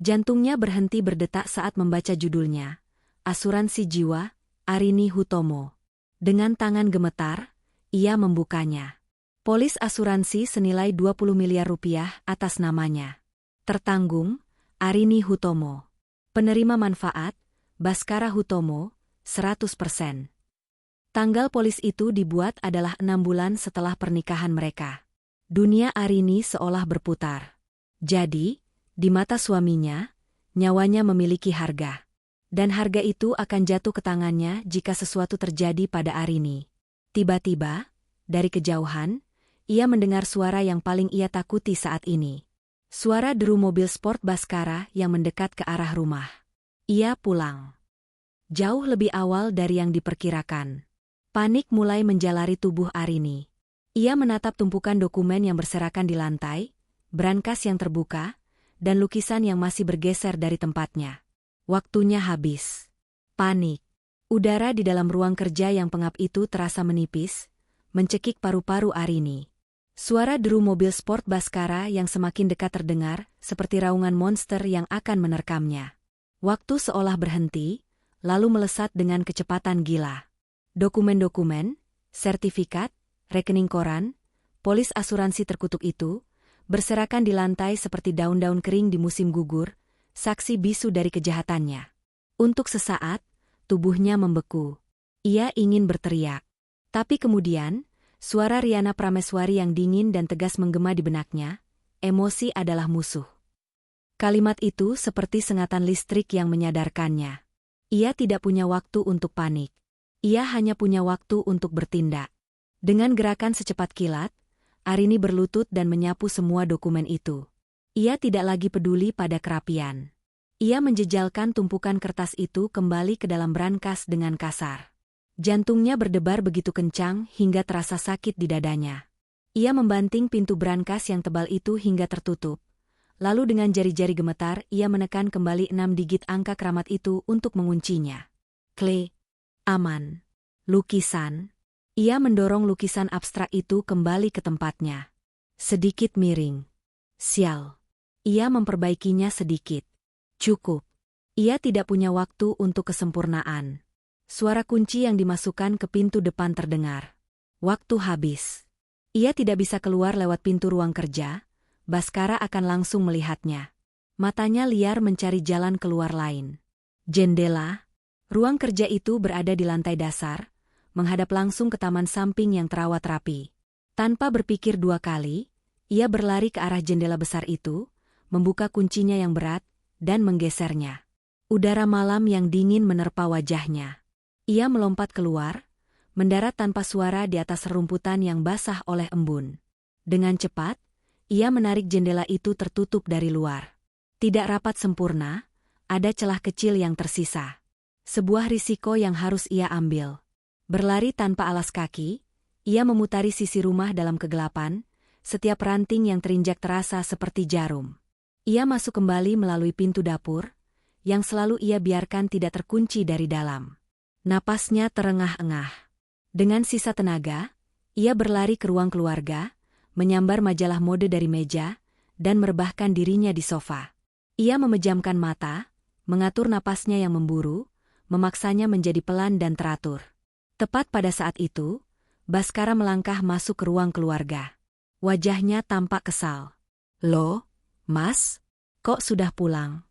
Jantungnya berhenti berdetak saat membaca judulnya. Asuransi Jiwa, Arini Hutomo. Dengan tangan gemetar, ia membukanya. Polis asuransi senilai 20 miliar rupiah atas namanya. Tertanggung, Arini Hutomo. Penerima manfaat, Bhaskara Hutomo, 100%. Tanggal polis itu dibuat adalah 6 bulan setelah pernikahan mereka. Dunia Arini seolah berputar. Jadi, di mata suaminya, nyawanya memiliki harga. Dan harga itu akan jatuh ke tangannya jika sesuatu terjadi pada Arini. Tiba-tiba, dari kejauhan, ia mendengar suara yang paling ia takuti saat ini. Suara deru mobil sport Bhaskara yang mendekat ke arah rumah. Ia pulang. Jauh lebih awal dari yang diperkirakan. Panik mulai menjalari tubuh Arini. Ia menatap tumpukan dokumen yang berserakan di lantai, brankas yang terbuka, dan lukisan yang masih bergeser dari tempatnya. Waktunya habis. Panik. Udara di dalam ruang kerja yang pengap itu terasa menipis, mencekik paru-paru Arini. Suara deru mobil sport Baskara yang semakin dekat terdengar, seperti raungan monster yang akan menerkamnya. Waktu seolah berhenti, lalu melesat dengan kecepatan gila. Dokumen-dokumen, sertifikat, rekening koran, polis asuransi terkutuk itu, berserakan di lantai seperti daun-daun kering di musim gugur, saksi bisu dari kejahatannya. Untuk sesaat, tubuhnya membeku. Ia ingin berteriak. Tapi kemudian, suara Riana Prameswari yang dingin dan tegas menggema di benaknya, emosi adalah musuh. Kalimat itu seperti sengatan listrik yang menyadarkannya. Ia tidak punya waktu untuk panik. Ia hanya punya waktu untuk bertindak. Dengan gerakan secepat kilat, Arini berlutut dan menyapu semua dokumen itu. Ia tidak lagi peduli pada kerapian. Ia menjejalkan tumpukan kertas itu kembali ke dalam brankas dengan kasar. Jantungnya berdebar begitu kencang hingga terasa sakit di dadanya. Ia membanting pintu brankas yang tebal itu hingga tertutup. Lalu dengan jari-jari gemetar ia menekan kembali 6 digit angka keramat itu untuk menguncinya. Kle. Aman. Lukisan. Ia mendorong lukisan abstrak itu kembali ke tempatnya. Sedikit miring. Sial. Ia memperbaikinya sedikit. Cukup. Ia tidak punya waktu untuk kesempurnaan. Suara kunci yang dimasukkan ke pintu depan terdengar. Waktu habis. Ia tidak bisa keluar lewat pintu ruang kerja. Baskara akan langsung melihatnya. Matanya liar mencari jalan keluar lain. Jendela. Ruang kerja itu berada di lantai dasar, menghadap langsung ke taman samping yang terawat rapi. Tanpa berpikir 2 kali, ia berlari ke arah jendela besar itu, membuka kuncinya yang berat, dan menggesernya. Udara malam yang dingin menerpa wajahnya. Ia melompat keluar, mendarat tanpa suara di atas rerumputan yang basah oleh embun. Dengan cepat, ia menarik jendela itu tertutup dari luar. Tidak rapat sempurna, ada celah kecil yang tersisa. Sebuah risiko yang harus ia ambil. Berlari tanpa alas kaki, ia memutari sisi rumah dalam kegelapan, setiap ranting yang terinjak terasa seperti jarum. Ia masuk kembali melalui pintu dapur, yang selalu ia biarkan tidak terkunci dari dalam. Napasnya terengah-engah. Dengan sisa tenaga, ia berlari ke ruang keluarga, menyambar majalah mode dari meja, dan merebahkan dirinya di sofa. Ia memejamkan mata, mengatur napasnya yang memburu, memaksanya menjadi pelan dan teratur. Tepat pada saat itu, Baskara melangkah masuk ke ruang keluarga. Wajahnya tampak kesal. "Loh, Mas, kok sudah pulang?"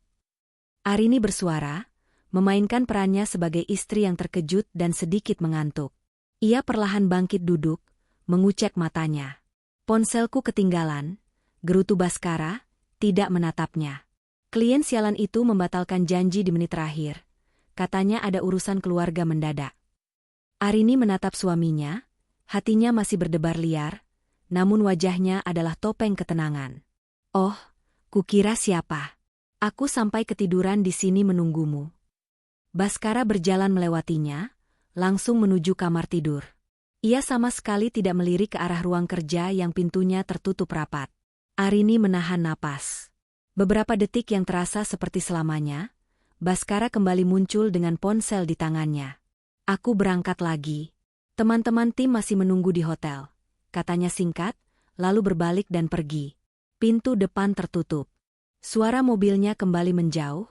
Arini bersuara, memainkan perannya sebagai istri yang terkejut dan sedikit mengantuk. Ia perlahan bangkit duduk, mengucek matanya. "Ponselku ketinggalan," gerutu Baskara, tidak menatapnya. Klien sialan itu membatalkan janji di menit terakhir. Katanya ada urusan keluarga mendadak. Arini menatap suaminya, hatinya masih berdebar liar, namun wajahnya adalah topeng ketenangan. "Oh, kukira siapa? Aku sampai ketiduran di sini menunggumu." Baskara berjalan melewatinya, langsung menuju kamar tidur. Ia sama sekali tidak melirik ke arah ruang kerja yang pintunya tertutup rapat. Arini menahan napas. Beberapa detik yang terasa seperti selamanya, Baskara kembali muncul dengan ponsel di tangannya. "Aku berangkat lagi. Teman-teman tim masih menunggu di hotel," katanya singkat, lalu berbalik dan pergi. Pintu depan tertutup. Suara mobilnya kembali menjauh,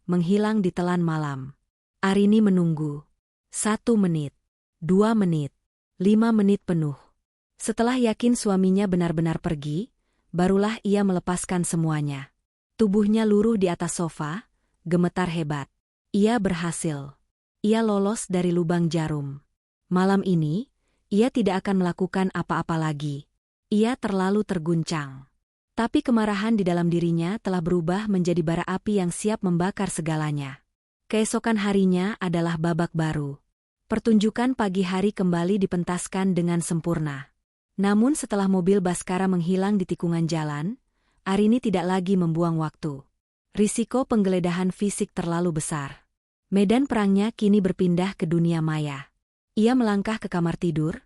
menghilang di telan malam. Arini menunggu. 1 menit, 2 menit, 5 menit penuh. Setelah yakin suaminya benar-benar pergi, barulah ia melepaskan semuanya. Tubuhnya luruh di atas sofa, gemetar hebat. Ia berhasil. Ia lolos dari lubang jarum. Malam ini, ia tidak akan melakukan apa-apa lagi. Ia terlalu terguncang. Tapi kemarahan di dalam dirinya telah berubah menjadi bara api yang siap membakar segalanya. Keesokan harinya adalah babak baru. Pertunjukan pagi hari kembali dipentaskan dengan sempurna. Namun setelah mobil Baskara menghilang di tikungan jalan, Arini tidak lagi membuang waktu. Risiko penggeledahan fisik terlalu besar. Medan perangnya kini berpindah ke dunia maya. Ia melangkah ke kamar tidur,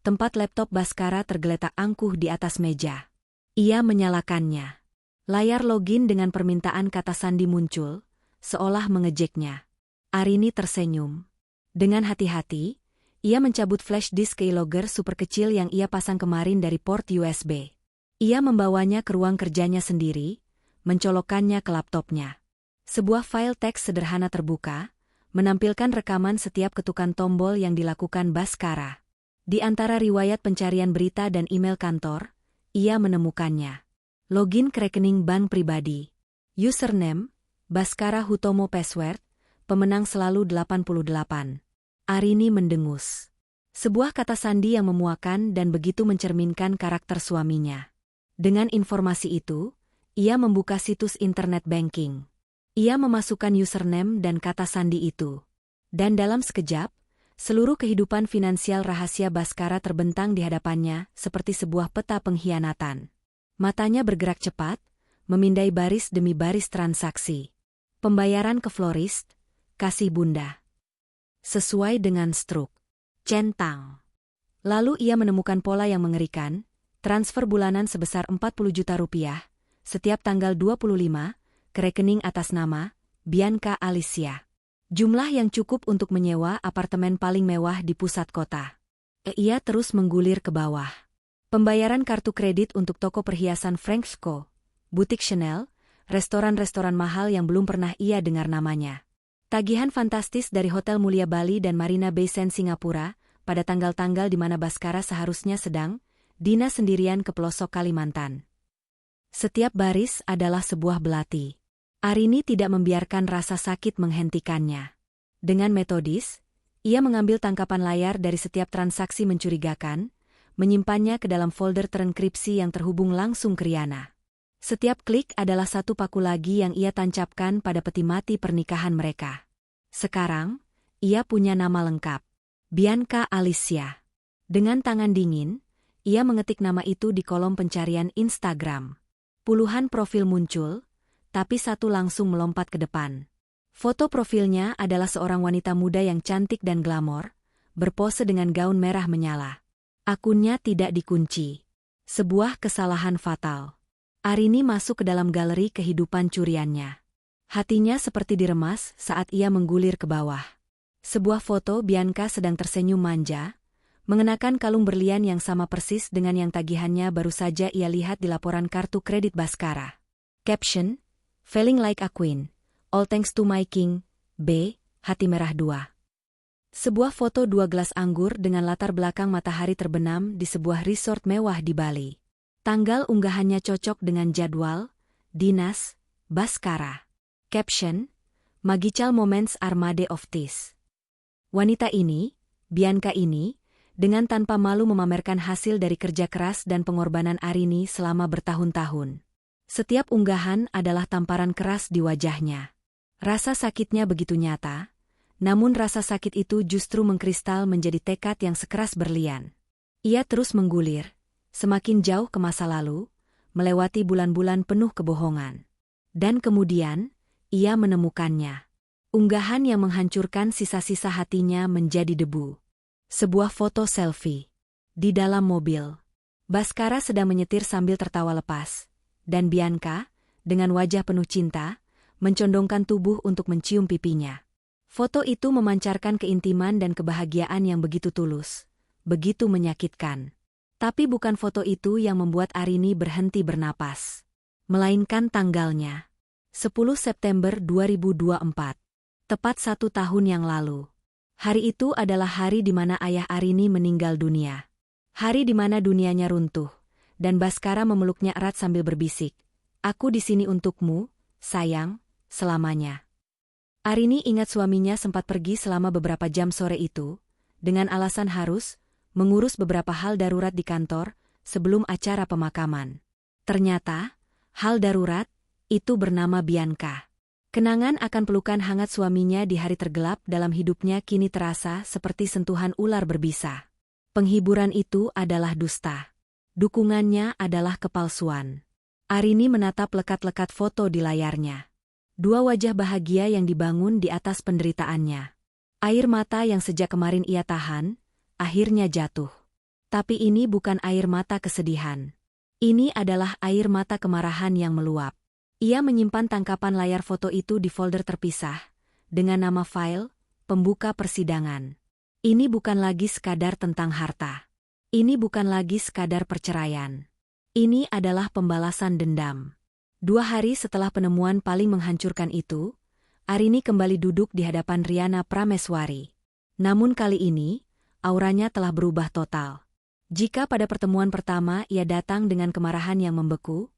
tempat laptop Baskara tergeletak angkuh di atas meja. Ia menyalakannya. Layar login dengan permintaan kata sandi muncul, seolah mengejeknya. Arini tersenyum. Dengan hati-hati, Ia mencabut flash disk keylogger super kecil yang ia pasang kemarin dari port USB. Ia membawanya ke ruang kerjanya sendiri, mencolokkannya ke laptopnya. Sebuah file teks sederhana terbuka, menampilkan rekaman setiap ketukan tombol yang dilakukan Bhaskara. Di antara riwayat pencarian berita dan email kantor, ia menemukannya. Login ke rekening bank pribadi. Username, Bhaskara Hutomo. Password, pemenang selalu 88. Arini mendengus. Sebuah kata sandi yang memuakan dan begitu mencerminkan karakter suaminya. Dengan informasi itu, ia membuka situs internet banking. Ia memasukkan username dan kata sandi itu. Dan dalam sekejap, seluruh kehidupan finansial rahasia Bhaskara terbentang di hadapannya seperti sebuah peta pengkhianatan. Matanya bergerak cepat, memindai baris demi baris transaksi. Pembayaran ke florist, kasih bunda. Sesuai dengan struk. Centang. Lalu ia menemukan pola yang mengerikan, transfer bulanan sebesar 40 juta rupiah, setiap tanggal 25, ke rekening atas nama Bianca Alicia. Jumlah yang cukup untuk menyewa apartemen paling mewah di pusat kota. Ia terus menggulir ke bawah. Pembayaran kartu kredit untuk toko perhiasan Frank Co, butik Chanel, restoran-restoran mahal yang belum pernah ia dengar namanya. Tagihan fantastis dari Hotel Mulia Bali dan Marina Bay Sands Singapura, pada tanggal-tanggal di mana Bhaskara seharusnya sedang dinas sendirian ke pelosok Kalimantan. Setiap baris adalah sebuah belati. Arini tidak membiarkan rasa sakit menghentikannya. Dengan metodis, ia mengambil tangkapan layar dari setiap transaksi mencurigakan, menyimpannya ke dalam folder terenkripsi yang terhubung langsung ke Riana. Setiap klik adalah satu paku lagi yang ia tancapkan pada peti mati pernikahan mereka. Sekarang, ia punya nama lengkap. Bianca Alicia. Dengan tangan dingin, ia mengetik nama itu di kolom pencarian Instagram. Puluhan profil muncul, tapi satu langsung melompat ke depan. Foto profilnya adalah seorang wanita muda yang cantik dan glamor, berpose dengan gaun merah menyala. Akunnya tidak dikunci. Sebuah kesalahan fatal. Arini masuk ke dalam galeri kehidupan curiannya. Hatinya seperti diremas saat ia menggulir ke bawah. Sebuah foto Bianca sedang tersenyum manja, mengenakan kalung berlian yang sama persis dengan yang tagihannya baru saja ia lihat di laporan kartu kredit Bhaskara. Caption, "Feeling like a queen. All thanks to my king, B, hati merah 2." Sebuah foto 2 gelas anggur dengan latar belakang matahari terbenam di sebuah resort mewah di Bali. Tanggal unggahannya cocok dengan jadwal dinas Bhaskara. Caption, "Magical Moments Armade of Teas." Wanita ini, Bianca ini, dengan tanpa malu memamerkan hasil dari kerja keras dan pengorbanan Arini selama bertahun-tahun. Setiap unggahan adalah tamparan keras di wajahnya. Rasa sakitnya begitu nyata, namun rasa sakit itu justru mengkristal menjadi tekad yang sekeras berlian. Ia terus menggulir, semakin jauh ke masa lalu, melewati bulan-bulan penuh kebohongan. Dan kemudian, ia menemukannya. Unggahan yang menghancurkan sisa-sisa hatinya menjadi debu. Sebuah foto selfie. Di dalam mobil. Bhaskara sedang menyetir sambil tertawa lepas. Dan Bianca, dengan wajah penuh cinta, mencondongkan tubuh untuk mencium pipinya. Foto itu memancarkan keintiman dan kebahagiaan yang begitu tulus, begitu menyakitkan. Tapi bukan foto itu yang membuat Arini berhenti bernapas. Melainkan tanggalnya. 10 September 2024. Tepat 1 tahun yang lalu. Hari itu adalah hari di mana ayah Arini meninggal dunia. Hari di mana dunianya runtuh, dan Bhaskara memeluknya erat sambil berbisik, "Aku di sini untukmu, sayang, selamanya." Arini ingat suaminya sempat pergi selama beberapa jam sore itu, dengan alasan harus mengurus beberapa hal darurat di kantor sebelum acara pemakaman. Ternyata, hal darurat itu bernama Bianca. Kenangan akan pelukan hangat suaminya di hari tergelap dalam hidupnya kini terasa seperti sentuhan ular berbisa. Penghiburan itu adalah dusta. Dukungannya adalah kepalsuan. Arini menatap lekat-lekat foto di layarnya. 2 wajah bahagia yang dibangun di atas penderitaannya. Air mata yang sejak kemarin ia tahan, akhirnya jatuh. Tapi ini bukan air mata kesedihan. Ini adalah air mata kemarahan yang meluap. Ia menyimpan tangkapan layar foto itu di folder terpisah, dengan nama file, pembuka persidangan. Ini bukan lagi sekadar tentang harta. Ini bukan lagi sekadar perceraian. Ini adalah pembalasan dendam. 2 hari setelah penemuan paling menghancurkan itu, Arini kembali duduk di hadapan Riana Prameswari. Namun kali ini, auranya telah berubah total. Jika pada pertemuan pertama ia datang dengan kemarahan yang membeku,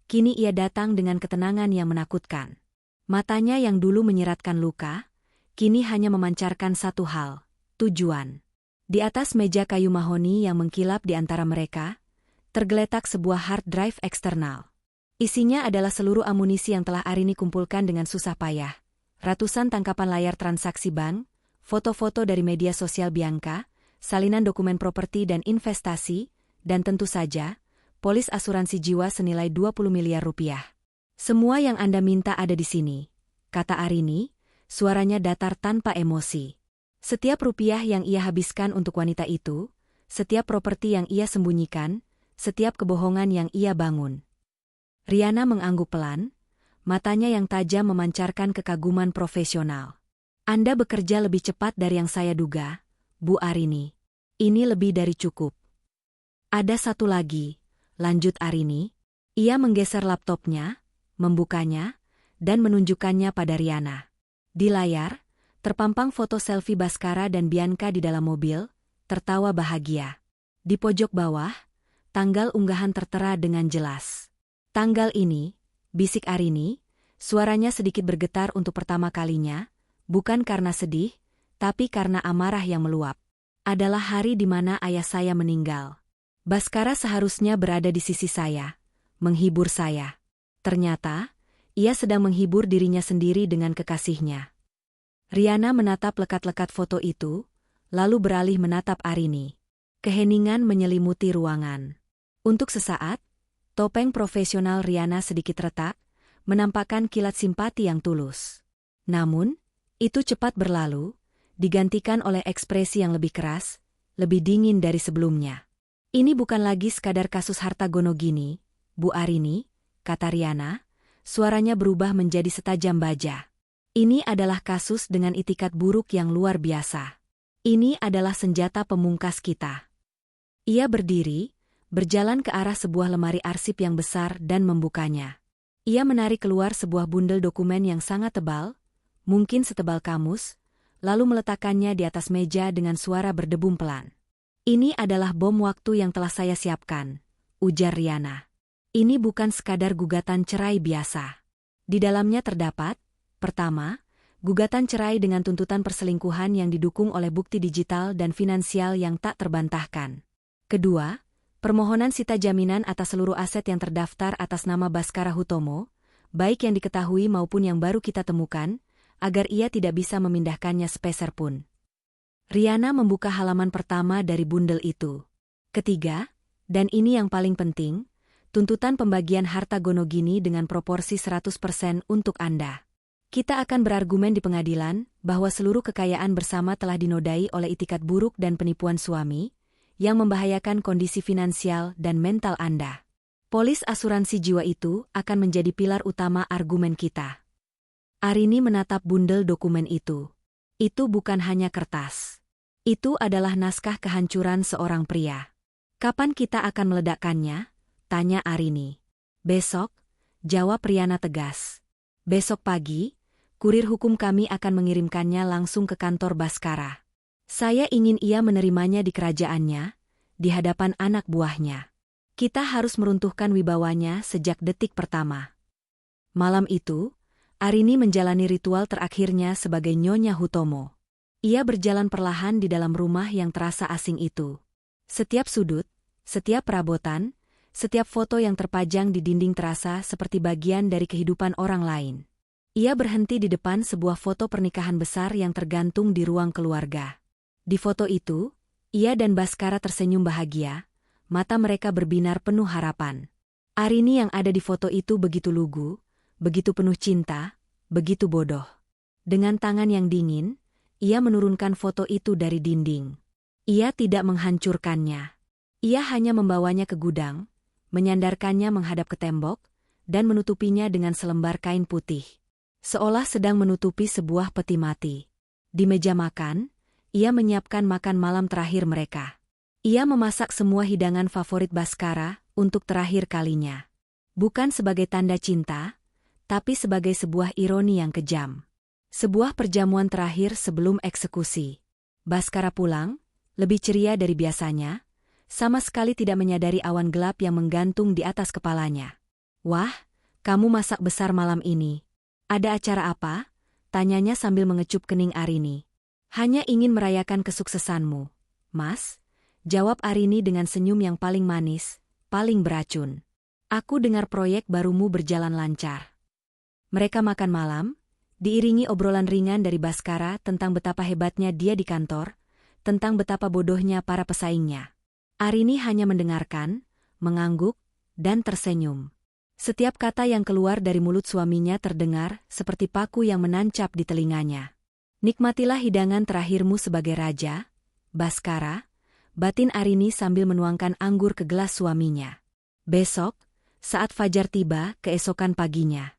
kini ia datang dengan ketenangan yang menakutkan. Matanya yang dulu menyiratkan luka, kini hanya memancarkan satu hal, tujuan. Di atas meja kayu mahoni yang mengkilap di antara mereka, tergeletak sebuah hard drive eksternal. Isinya adalah seluruh amunisi yang telah Arini kumpulkan dengan susah payah. Ratusan tangkapan layar transaksi bank, foto-foto dari media sosial Bianca, salinan dokumen properti dan investasi, dan tentu saja, polis asuransi jiwa senilai 20 miliar rupiah. Semua yang Anda minta ada di sini, kata Arini, suaranya datar tanpa emosi. Setiap rupiah yang ia habiskan untuk wanita itu, setiap properti yang ia sembunyikan, setiap kebohongan yang ia bangun. Riana mengangguk pelan, matanya yang tajam memancarkan kekaguman profesional. Anda bekerja lebih cepat dari yang saya duga, Bu Arini. Ini lebih dari cukup. Ada satu lagi, lanjut Arini. Ia menggeser laptopnya, membukanya, dan menunjukkannya pada Riana. Di layar, terpampang foto selfie Baskara dan Bianca di dalam mobil, tertawa bahagia. Di pojok bawah, tanggal unggahan tertera dengan jelas. Tanggal ini, bisik Arini, suaranya sedikit bergetar untuk pertama kalinya, bukan karena sedih, tapi karena amarah yang meluap. Adalah hari di mana ayah saya meninggal. Baskara seharusnya berada di sisi saya, menghibur saya. Ternyata, ia sedang menghibur dirinya sendiri dengan kekasihnya. Riana menatap lekat-lekat foto itu, lalu beralih menatap Arini. Keheningan menyelimuti ruangan. Untuk sesaat, topeng profesional Riana sedikit retak, menampakkan kilat simpati yang tulus. Namun, itu cepat berlalu, digantikan oleh ekspresi yang lebih keras, lebih dingin dari sebelumnya. Ini bukan lagi sekadar kasus harta gono gini, Bu Arini, kata Riana, suaranya berubah menjadi setajam baja. Ini adalah kasus dengan itikat buruk yang luar biasa. Ini adalah senjata pemungkas kita. Ia berdiri, berjalan ke arah sebuah lemari arsip yang besar dan membukanya. Ia menarik keluar sebuah bundel dokumen yang sangat tebal, mungkin setebal kamus, lalu meletakkannya di atas meja dengan suara berdebum pelan. Ini adalah bom waktu yang telah saya siapkan, ujar Riana. Ini bukan sekadar gugatan cerai biasa. Di dalamnya terdapat, pertama, gugatan cerai dengan tuntutan perselingkuhan yang didukung oleh bukti digital dan finansial yang tak terbantahkan. Kedua, permohonan sita jaminan atas seluruh aset yang terdaftar atas nama Baskara Hutomo, baik yang diketahui maupun yang baru kita temukan, agar ia tidak bisa memindahkannya sepeser pun. Riana membuka halaman pertama dari bundel itu. Ketiga, dan ini yang paling penting, tuntutan pembagian harta gono gini dengan proporsi 100% untuk Anda. Kita akan berargumen di pengadilan bahwa seluruh kekayaan bersama telah dinodai oleh itikat buruk dan penipuan suami, yang membahayakan kondisi finansial dan mental Anda. Polis asuransi jiwa itu akan menjadi pilar utama argumen kita. Arini menatap bundel dokumen itu. Itu bukan hanya kertas. Itu adalah naskah kehancuran seorang pria. Kapan kita akan meledakkannya? Tanya Arini. Besok, jawab Riana tegas. Besok pagi, kurir hukum kami akan mengirimkannya langsung ke kantor Baskara. Saya ingin ia menerimanya di kerajaannya, di hadapan anak buahnya. Kita harus meruntuhkan wibawanya sejak detik pertama. Malam itu, Arini menjalani ritual terakhirnya sebagai Nyonya Hutomo. Ia berjalan perlahan di dalam rumah yang terasa asing itu. Setiap sudut, setiap perabotan, setiap foto yang terpajang di dinding terasa seperti bagian dari kehidupan orang lain. Ia berhenti di depan sebuah foto pernikahan besar yang tergantung di ruang keluarga. Di foto itu, ia dan Baskara tersenyum bahagia, mata mereka berbinar penuh harapan. Arini yang ada di foto itu begitu lugu, begitu penuh cinta, begitu bodoh. Dengan tangan yang dingin, ia menurunkan foto itu dari dinding. Ia tidak menghancurkannya. Ia hanya membawanya ke gudang, menyandarkannya menghadap ke tembok, dan menutupinya dengan selembar kain putih. Seolah sedang menutupi sebuah peti mati. Di meja makan, Ia menyiapkan makan malam terakhir mereka. Ia memasak semua hidangan favorit Baskara untuk terakhir kalinya. Bukan sebagai tanda cinta, tapi sebagai sebuah ironi yang kejam. Sebuah perjamuan terakhir sebelum eksekusi. Baskara pulang, lebih ceria dari biasanya, sama sekali tidak menyadari awan gelap yang menggantung di atas kepalanya. "Wah, kamu masak besar malam ini. Ada acara apa?" tanyanya sambil mengecup kening Arini. "Hanya ingin merayakan kesuksesanmu, Mas," jawab Arini dengan senyum yang paling manis, paling beracun. "Aku dengar proyek barumu berjalan lancar." Mereka makan malam, diiringi obrolan ringan dari Baskara tentang betapa hebatnya dia di kantor, tentang betapa bodohnya para pesaingnya. Arini hanya mendengarkan, mengangguk, dan tersenyum. Setiap kata yang keluar dari mulut suaminya terdengar seperti paku yang menancap di telinganya. "Nikmatilah hidangan terakhirmu sebagai raja, Baskara," batin Arini sambil menuangkan anggur ke gelas suaminya. Besok, saat fajar tiba keesokan paginya.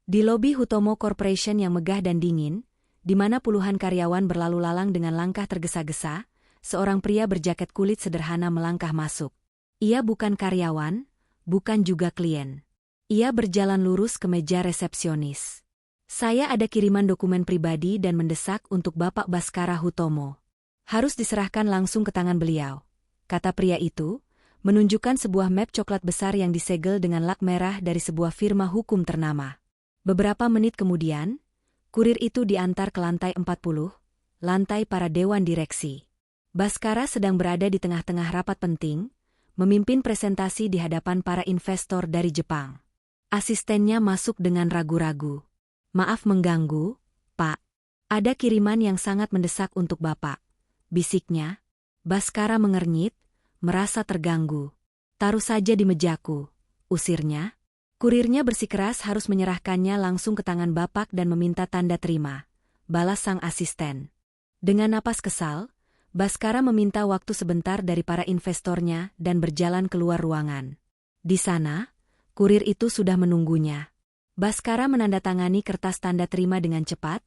Di lobi Hutomo Corporation yang megah dan dingin, di mana puluhan karyawan berlalu lalang dengan langkah tergesa-gesa, seorang pria berjaket kulit sederhana melangkah masuk. Ia bukan karyawan, bukan juga klien. Ia berjalan lurus ke meja resepsionis. "Saya ada kiriman dokumen pribadi dan mendesak untuk Bapak Baskara Hutomo. Harus diserahkan langsung ke tangan beliau," kata pria itu, menunjukkan sebuah map coklat besar yang disegel dengan lak merah dari sebuah firma hukum ternama. Beberapa menit kemudian, kurir itu diantar ke lantai 40, lantai para dewan direksi. Baskara sedang berada di tengah-tengah rapat penting, memimpin presentasi di hadapan para investor dari Jepang. Asistennya masuk dengan ragu-ragu. "Maaf mengganggu, Pak. Ada kiriman yang sangat mendesak untuk Bapak," bisiknya. Baskara mengernyit, merasa terganggu. "Taruh saja di mejaku," usirnya. Kurirnya bersikeras harus menyerahkannya langsung ke tangan Bapak dan meminta tanda terima, balas sang asisten. Dengan napas kesal, Baskara meminta waktu sebentar dari para investornya dan berjalan keluar ruangan. Di sana, kurir itu sudah menunggunya. Baskara menandatangani kertas tanda terima dengan cepat,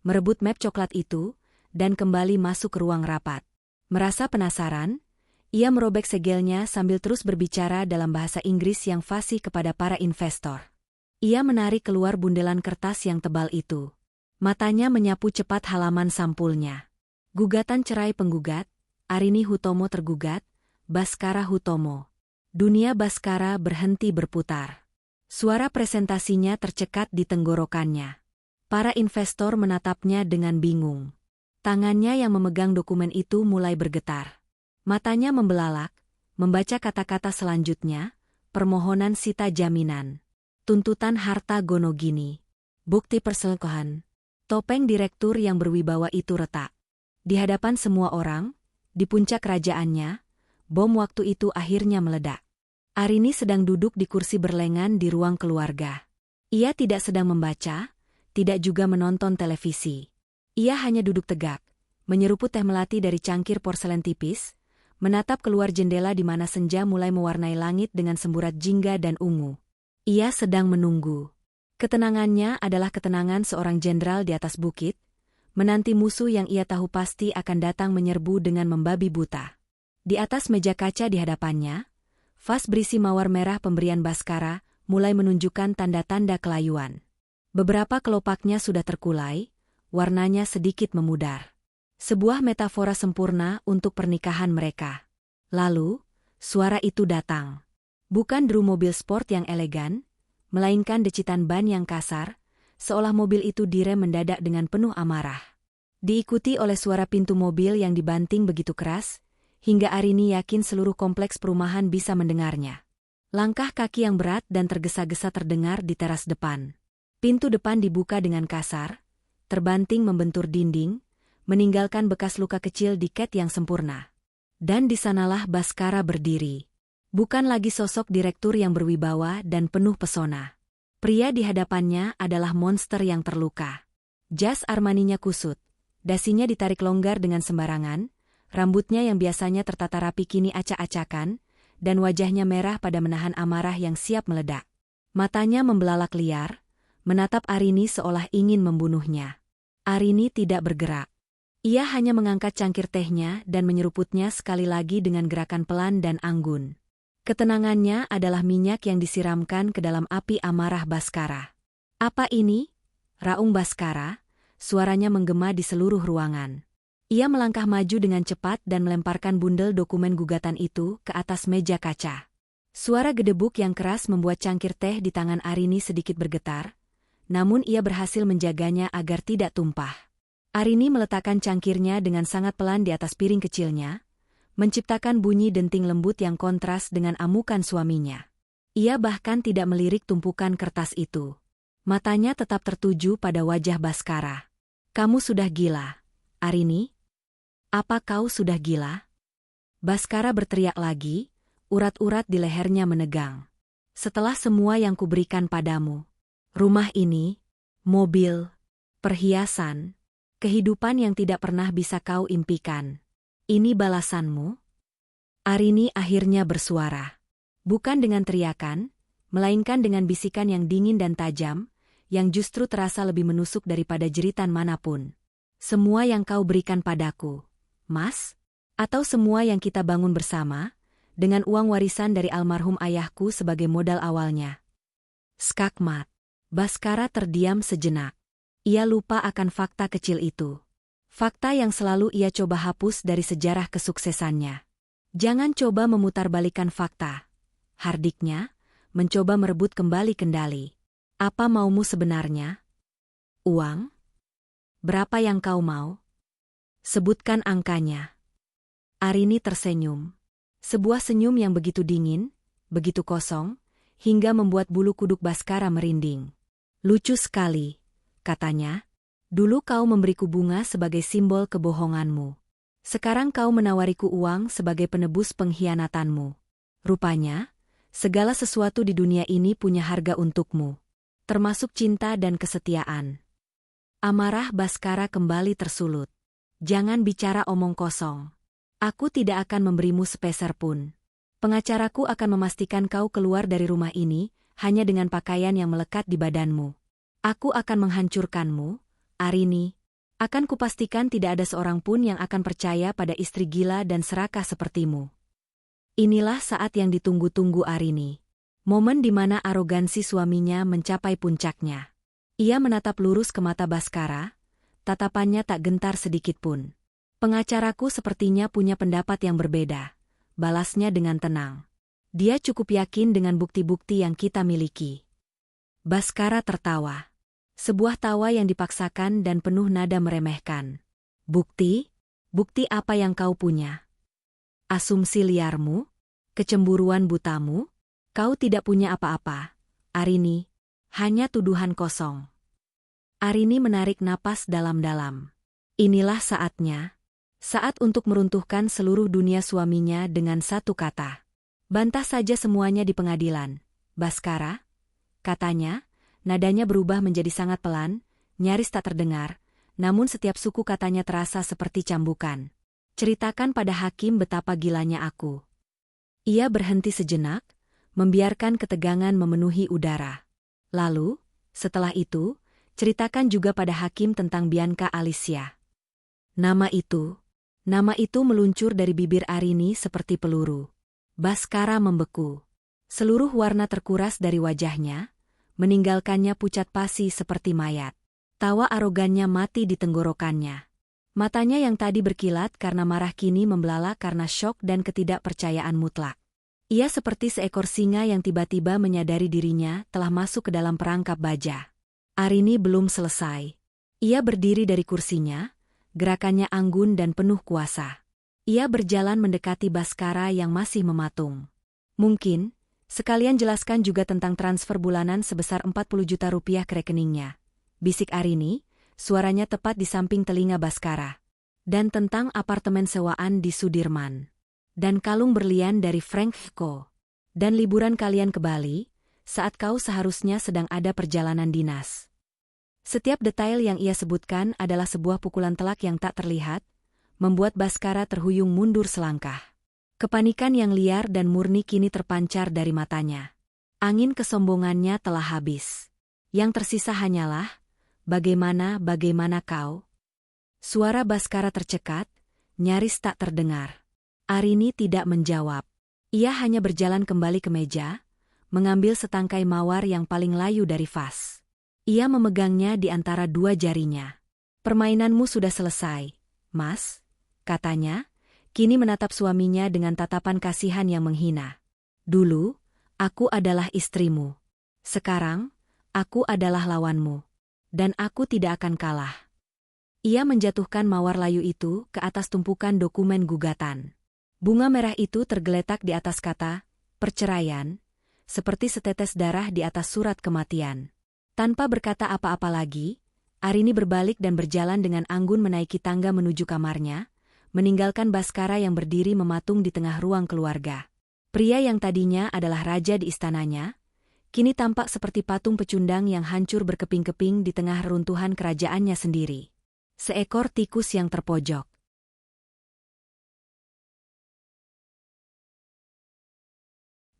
merebut map coklat itu, dan kembali masuk ke ruang rapat. Merasa penasaran, ia merobek segelnya sambil terus berbicara dalam bahasa Inggris yang fasih kepada para investor. Ia menarik keluar bundelan kertas yang tebal itu. Matanya menyapu cepat halaman sampulnya. Gugatan cerai penggugat, Arini Hutomo tergugat, Baskara Hutomo. Dunia Baskara berhenti berputar. Suara presentasinya tercekat di tenggorokannya. Para investor menatapnya dengan bingung. Tangannya yang memegang dokumen itu mulai bergetar. Matanya membelalak, membaca kata-kata selanjutnya, permohonan sita jaminan, tuntutan harta gonogini, bukti perselingkuhan. Topeng direktur yang berwibawa itu retak. Di hadapan semua orang, di puncak kerajaannya, bom waktu itu akhirnya meledak. Arini sedang duduk di kursi berlengan di ruang keluarga. Ia tidak sedang membaca, tidak juga menonton televisi. Ia hanya duduk tegak, menyeruput teh melati dari cangkir porselen tipis, menatap keluar jendela di mana senja mulai mewarnai langit dengan semburat jingga dan ungu. Ia sedang menunggu. Ketenangannya adalah ketenangan seorang jenderal di atas bukit, menanti musuh yang ia tahu pasti akan datang menyerbu dengan membabi buta. Di atas meja kaca di hadapannya, vas berisi mawar merah pemberian Baskara mulai menunjukkan tanda-tanda kelayuan. Beberapa kelopaknya sudah terkulai, warnanya sedikit memudar. Sebuah metafora sempurna untuk pernikahan mereka. Lalu, suara itu datang. Bukan deru mobil sport yang elegan, melainkan decitan ban yang kasar, seolah mobil itu direm mendadak dengan penuh amarah. Diikuti oleh suara pintu mobil yang dibanting begitu keras, hingga Arini yakin seluruh kompleks perumahan bisa mendengarnya. Langkah kaki yang berat dan tergesa-gesa terdengar di teras depan. Pintu depan dibuka dengan kasar, terbanting membentur dinding, meninggalkan bekas luka kecil di cat yang sempurna. Dan di sanalah Baskara berdiri. Bukan lagi sosok direktur yang berwibawa dan penuh pesona. Pria di hadapannya adalah monster yang terluka. Jas Armaninya kusut, dasinya ditarik longgar dengan sembarangan, rambutnya yang biasanya tertata rapi kini acak-acakan, dan wajahnya merah pada menahan amarah yang siap meledak. Matanya membelalak liar, menatap Arini seolah ingin membunuhnya. Arini tidak bergerak. Ia hanya mengangkat cangkir tehnya dan menyeruputnya sekali lagi dengan gerakan pelan dan anggun. Ketenangannya adalah minyak yang disiramkan ke dalam api amarah Baskara. "Apa ini?" raung Baskara, suaranya menggema di seluruh ruangan. Ia melangkah maju dengan cepat dan melemparkan bundel dokumen gugatan itu ke atas meja kaca. Suara gedebuk yang keras membuat cangkir teh di tangan Arini sedikit bergetar, namun ia berhasil menjaganya agar tidak tumpah. Arini meletakkan cangkirnya dengan sangat pelan di atas piring kecilnya, menciptakan bunyi denting lembut yang kontras dengan amukan suaminya. Ia bahkan tidak melirik tumpukan kertas itu. Matanya tetap tertuju pada wajah Baskara. "Kamu sudah gila, Arini? Apa kau sudah gila?" Baskara berteriak lagi, urat-urat di lehernya menegang. "Setelah semua yang kuberikan padamu, rumah ini, mobil, perhiasan, kehidupan yang tidak pernah bisa kau impikan, ini balasanmu?" Arini akhirnya bersuara. Bukan dengan teriakan, melainkan dengan bisikan yang dingin dan tajam, yang justru terasa lebih menusuk daripada jeritan manapun. "Semua yang kau berikan padaku, Mas? Atau semua yang kita bangun bersama, dengan uang warisan dari almarhum ayahku sebagai modal awalnya?" Skakmat. Baskara terdiam sejenak. Ia lupa akan fakta kecil itu. Fakta yang selalu ia coba hapus dari sejarah kesuksesannya. "Jangan coba memutarbalikkan fakta," hardiknya, mencoba merebut kembali kendali. "Apa maumu sebenarnya? Uang? Berapa yang kau mau? Sebutkan angkanya." Arini tersenyum. Sebuah senyum yang begitu dingin, begitu kosong, hingga membuat bulu kuduk Baskara merinding. "Lucu sekali," katanya. "Dulu kau memberiku bunga sebagai simbol kebohonganmu. Sekarang kau menawariku uang sebagai penebus pengkhianatanmu. Rupanya, segala sesuatu di dunia ini punya harga untukmu, termasuk cinta dan kesetiaan." Amarah Baskara kembali tersulut. "Jangan bicara omong kosong. Aku tidak akan memberimu sepeser pun. Pengacaraku akan memastikan kau keluar dari rumah ini hanya dengan pakaian yang melekat di badanmu. Aku akan menghancurkanmu, Arini. Akan kupastikan tidak ada seorang pun yang akan percaya pada istri gila dan serakah sepertimu." Inilah saat yang ditunggu-tunggu Arini. Momen di mana arogansi suaminya mencapai puncaknya. Ia menatap lurus ke mata Baskara, tatapannya tak gentar sedikitpun. "Pengacaraku sepertinya punya pendapat yang berbeda," balasnya dengan tenang. "Dia cukup yakin dengan bukti-bukti yang kita miliki." Baskara tertawa. Sebuah tawa yang dipaksakan dan penuh nada meremehkan. "Bukti? Bukti apa yang kau punya? Asumsi liarmu? Kecemburuan butamu? Kau tidak punya apa-apa, Arini. Hanya tuduhan kosong." Arini menarik napas dalam-dalam. Inilah saatnya. Saat untuk meruntuhkan seluruh dunia suaminya dengan satu kata. "Bantah saja semuanya di pengadilan, Baskara," katanya. Nadanya berubah menjadi sangat pelan, nyaris tak terdengar, namun setiap suku katanya terasa seperti cambukan. "Ceritakan pada hakim betapa gilanya aku." Ia berhenti sejenak, membiarkan ketegangan memenuhi udara. Lalu, setelah itu, ceritakan juga pada hakim tentang Bianca Alicia. Nama itu meluncur dari bibir Arini seperti peluru. Baskara membeku. Seluruh warna terkuras dari wajahnya, meninggalkannya pucat pasi seperti mayat. Tawa arogannya mati di tenggorokannya. Matanya yang tadi berkilat karena marah kini membelalak karena syok dan ketidakpercayaan mutlak. Ia seperti seekor singa yang tiba-tiba menyadari dirinya telah masuk ke dalam perangkap baja. Arini belum selesai. Ia berdiri dari kursinya, gerakannya anggun dan penuh kuasa. Ia berjalan mendekati Baskara yang masih mematung. "Mungkin, sekalian jelaskan juga tentang transfer bulanan sebesar 40 juta rupiah ke rekeningnya," bisik Arini, suaranya tepat di samping telinga Baskara. "Dan tentang apartemen sewaan di Sudirman. Dan kalung berlian dari Frank Co. Dan liburan kalian ke Bali, saat kau seharusnya sedang ada perjalanan dinas." Setiap detail yang ia sebutkan adalah sebuah pukulan telak yang tak terlihat, membuat Baskara terhuyung mundur selangkah. Kepanikan yang liar dan murni kini terpancar dari matanya. Angin kesombongannya telah habis. Yang tersisa hanyalah, bagaimana kau? Suara Baskara tercekat, nyaris tak terdengar. Arini tidak menjawab. Ia hanya berjalan kembali ke meja, mengambil setangkai mawar yang paling layu dari vas. Ia memegangnya di antara dua jarinya. "Permainanmu sudah selesai, Mas," katanya, kini menatap suaminya dengan tatapan kasihan yang menghina. "Dulu, aku adalah istrimu. Sekarang, aku adalah lawanmu. Dan aku tidak akan kalah." Ia menjatuhkan mawar layu itu ke atas tumpukan dokumen gugatan. Bunga merah itu tergeletak di atas kata, "perceraian," seperti setetes darah di atas surat kematian. Tanpa berkata apa-apa lagi, Arini berbalik dan berjalan dengan anggun menaiki tangga menuju kamarnya, meninggalkan Baskara yang berdiri mematung di tengah ruang keluarga. Pria yang tadinya adalah raja di istananya, kini tampak seperti patung pecundang yang hancur berkeping-keping di tengah reruntuhan kerajaannya sendiri. Seekor tikus yang terpojok.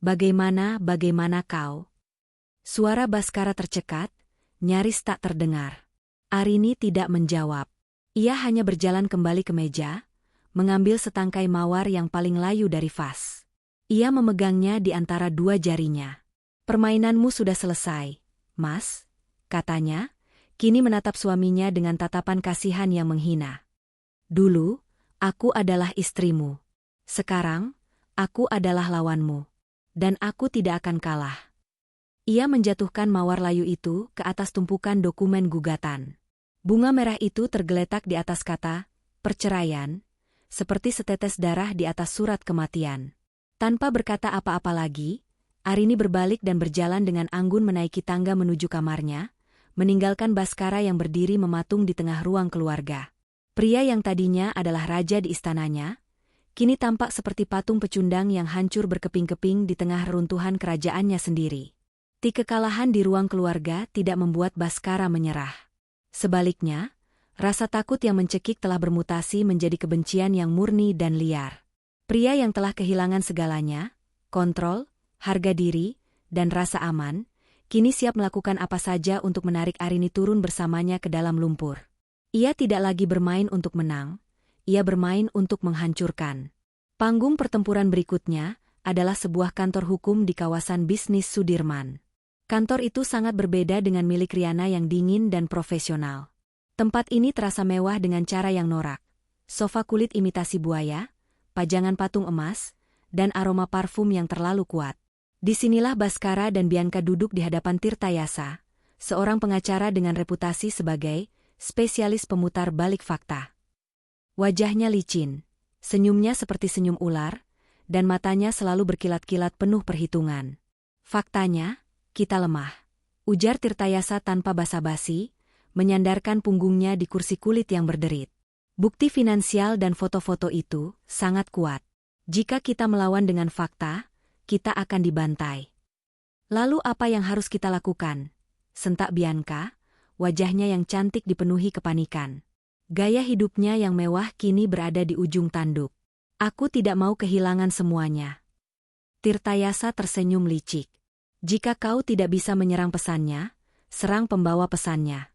Bagaimana kau?" Suara Baskara tercekat, nyaris tak terdengar. Arini tidak menjawab. Ia hanya berjalan kembali ke meja, mengambil setangkai mawar yang paling layu dari vas. Ia memegangnya di antara dua jarinya. "Permainanmu sudah selesai, Mas," katanya, kini menatap suaminya dengan tatapan kasihan yang menghina. "Dulu, aku adalah istrimu. Sekarang, aku adalah lawanmu. Dan aku tidak akan kalah." Ia menjatuhkan mawar layu itu ke atas tumpukan dokumen gugatan. Bunga merah itu tergeletak di atas kata, "perceraian," seperti setetes darah di atas surat kematian. Tanpa berkata apa-apa lagi, Arini berbalik dan berjalan dengan anggun menaiki tangga menuju kamarnya, meninggalkan Baskara yang berdiri mematung di tengah ruang keluarga. Pria yang tadinya adalah raja di istananya, kini tampak seperti patung pecundang yang hancur berkeping-keping di tengah reruntuhan kerajaannya sendiri. Kekalahan di ruang keluarga tidak membuat Baskara menyerah. Sebaliknya, rasa takut yang mencekik telah bermutasi menjadi kebencian yang murni dan liar. Pria yang telah kehilangan segalanya, kontrol, harga diri, dan rasa aman, kini siap melakukan apa saja untuk menarik Arini turun bersamanya ke dalam lumpur. Ia tidak lagi bermain untuk menang, ia bermain untuk menghancurkan. Panggung pertempuran berikutnya adalah sebuah kantor hukum di kawasan bisnis Sudirman. Kantor itu sangat berbeda dengan milik Riana yang dingin dan profesional. Tempat ini terasa mewah dengan cara yang norak. Sofa kulit imitasi buaya, pajangan patung emas, dan aroma parfum yang terlalu kuat. Disinilah Baskara dan Bianca duduk di hadapan Tirtayasa, seorang pengacara dengan reputasi sebagai spesialis pemutar balik fakta. Wajahnya licin, senyumnya seperti senyum ular, dan matanya selalu berkilat-kilat penuh perhitungan. "Faktanya, kita lemah," ujar Tirtayasa tanpa basa-basi, menyandarkan punggungnya di kursi kulit yang berderit. "Bukti finansial dan foto-foto itu sangat kuat. Jika kita melawan dengan fakta, kita akan dibantai." "Lalu apa yang harus kita lakukan?" sentak Bianca, wajahnya yang cantik dipenuhi kepanikan. Gaya hidupnya yang mewah kini berada di ujung tanduk. "Aku tidak mau kehilangan semuanya." Tirtayasa tersenyum licik. "Jika kau tidak bisa menyerang pesannya, serang pembawa pesannya."